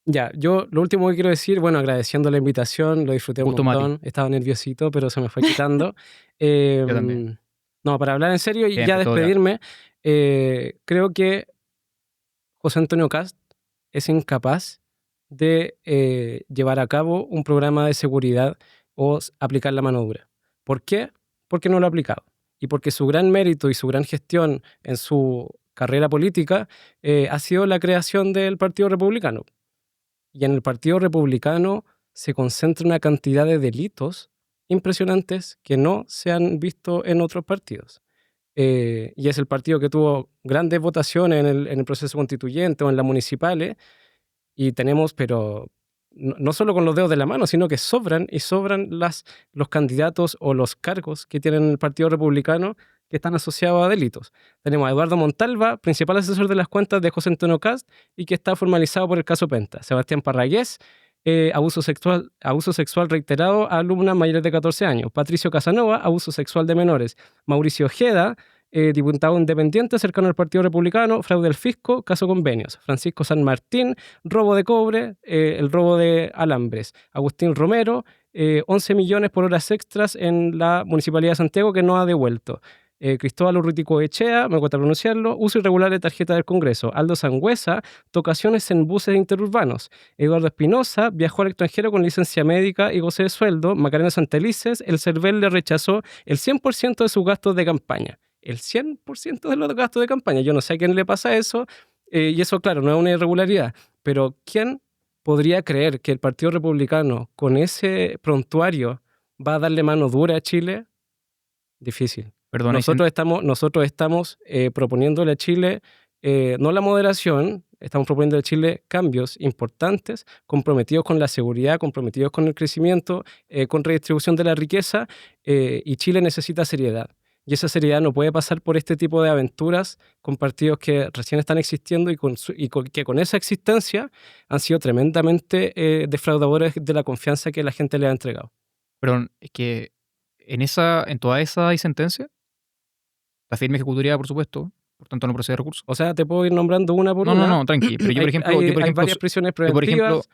Speaker 2: Ya, yo lo último que quiero decir, bueno, agradeciendo la invitación, lo disfruté un
Speaker 3: Gusto,
Speaker 2: montón,
Speaker 3: Mati.
Speaker 2: estaba nerviosito, pero se me fue quitando.
Speaker 3: Yo también.
Speaker 2: No, para hablar en serio y
Speaker 3: Bien,
Speaker 2: ya
Speaker 3: todo
Speaker 2: despedirme, creo que José Antonio Kast es incapaz de llevar a cabo un programa de seguridad o aplicar la mano dura. ¿Por qué? Porque no lo ha aplicado. Y porque su gran mérito y su gran gestión en su carrera política ha sido la creación del Partido Republicano. Y en el Partido Republicano se concentra una cantidad de delitos impresionantes que no se han visto en otros partidos. Y es el partido que tuvo grandes votaciones en el proceso constituyente o en las municipales, y tenemos, pero no solo con los dedos de la mano, sino que sobran los candidatos o los cargos que tienen el Partido Republicano que están asociados a delitos. Tenemos a Eduardo Montalva, principal asesor de las cuentas de José Antonio Kast y que está formalizado por el caso Penta. Sebastián Parragués, abuso sexual reiterado a alumnas mayores de 14 años. Patricio Casanova, abuso sexual de menores. Mauricio Ojeda, diputado independiente cercano al Partido Republicano, fraude al fisco, caso convenios. Francisco San Martín, robo de cobre, el robo de alambres. Agustín Romero, 11 millones por horas extras en la Municipalidad de Santiago que no ha devuelto. Cristóbal Urrutico Echea, me cuesta pronunciarlo, uso irregular de tarjeta del Congreso. Aldo Sangüesa, tocaciones en buses interurbanos. Eduardo Espinosa, viajó al extranjero con licencia médica y goce de sueldo. Macarena Santelices, el CERVEL le rechazó el 100% de sus gastos de campaña. El 100% de los gastos de campaña. Yo no sé a quién le pasa eso, y eso, claro, no es una irregularidad, pero ¿quién podría creer que el Partido Republicano, con ese prontuario, va a darle mano dura a Chile? Difícil.
Speaker 3: Perdón,
Speaker 2: Nosotros estamos proponiéndole a Chile no la moderación, estamos proponiendo a Chile cambios importantes, comprometidos con la seguridad, comprometidos con el crecimiento, con redistribución de la riqueza, y Chile necesita seriedad. Y esa seriedad no puede pasar por este tipo de aventuras con partidos que recién están existiendo que con esa existencia han sido tremendamente defraudadores de la confianza que la gente le ha entregado.
Speaker 3: Perdón, es que en toda esa hay sentencia. La firme ejecutoria, por supuesto, por tanto no procede recurso.
Speaker 2: O sea, te puedo ir nombrando una por una.
Speaker 3: No, tranqui. Pero yo, por ejemplo,
Speaker 2: hay varias prisiones preventivas.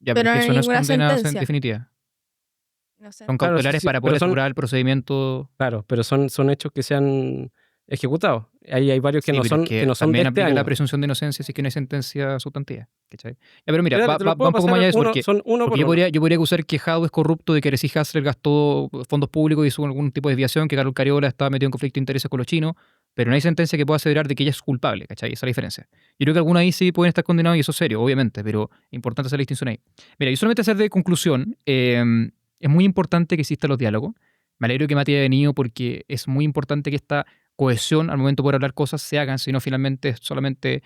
Speaker 3: Pero
Speaker 1: no hay
Speaker 3: eso no es
Speaker 1: ninguna
Speaker 3: condena
Speaker 1: sentencia.
Speaker 3: definitiva.
Speaker 1: No sé.
Speaker 3: Son cautelares
Speaker 2: sí,
Speaker 3: para poder
Speaker 2: pero
Speaker 3: asegurar el procedimiento.
Speaker 2: Claro, pero son hechos que se han ejecutados. Ahí hay varios que
Speaker 3: Sí,
Speaker 2: no
Speaker 3: pero
Speaker 2: son,
Speaker 3: es que
Speaker 2: que no son de
Speaker 3: también
Speaker 2: este
Speaker 3: aplica la
Speaker 2: año.
Speaker 3: presunción de inocencia si es que no hay sentencia sustantiva. ¿Cachai? Ya, pero mira,
Speaker 2: Espérate,
Speaker 3: va
Speaker 2: te lo
Speaker 3: un
Speaker 2: puedo
Speaker 3: poco
Speaker 2: pasar
Speaker 3: más allá de eso,
Speaker 2: uno-
Speaker 3: porque,
Speaker 2: son uno
Speaker 3: porque
Speaker 2: por
Speaker 3: yo
Speaker 2: uno.
Speaker 3: podría acusar que Jadwe es corrupto, de que Alexis Hasler gastó fondos públicos y hizo algún tipo de desviación, que Carlos Cariola estaba metido en conflicto de intereses con los chinos, pero no hay sentencia que pueda aseverar de que ella es culpable, ¿cachai? Esa es la diferencia. Yo creo que algunos ahí sí pueden estar condenados y eso es serio, obviamente, pero importante hacer la distinción ahí. Mira, yo solamente hacer de conclusión, es muy importante que existan los diálogos. Me alegro que Mati haya venido porque es muy importante que esta cohesión al momento de poder hablar cosas se hagan, sino finalmente solamente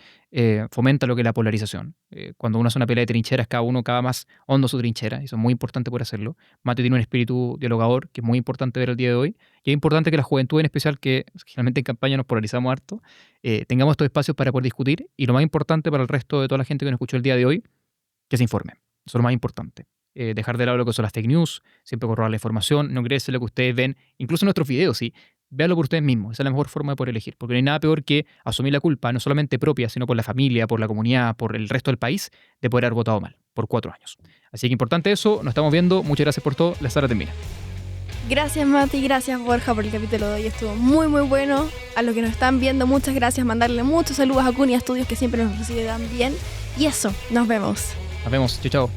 Speaker 3: fomenta lo que es la polarización. Cuando uno hace una pelea de trincheras, cada uno cava más hondo su trinchera, y eso es muy importante por hacerlo. Mati tiene un espíritu dialogador que es muy importante ver el día de hoy, y es importante que la juventud en especial, que generalmente en campaña nos polarizamos harto, tengamos estos espacios para poder discutir, y lo más importante para el resto de toda la gente que nos escuchó el día de hoy, que se informe. Eso es lo más importante. Dejar de lado lo que son las fake news, siempre corroborar la información, no creerse lo que ustedes ven, incluso en nuestros videos, ¿sí? Véanlo por ustedes mismos, esa es la mejor forma de poder elegir, porque no hay nada peor que asumir la culpa, no solamente propia, sino por la familia, por la comunidad, por el resto del país, de poder haber votado mal, por 4 años. Así que importante eso, nos estamos viendo, muchas gracias por todo, la Sara termina.
Speaker 1: Gracias Mati, gracias Borja por el capítulo de hoy, estuvo muy muy bueno. A los que nos están viendo, muchas gracias, mandarle muchos saludos a Cunia Studios que siempre nos recibe tan bien. Y eso, nos vemos.
Speaker 3: Nos vemos, chao, chao.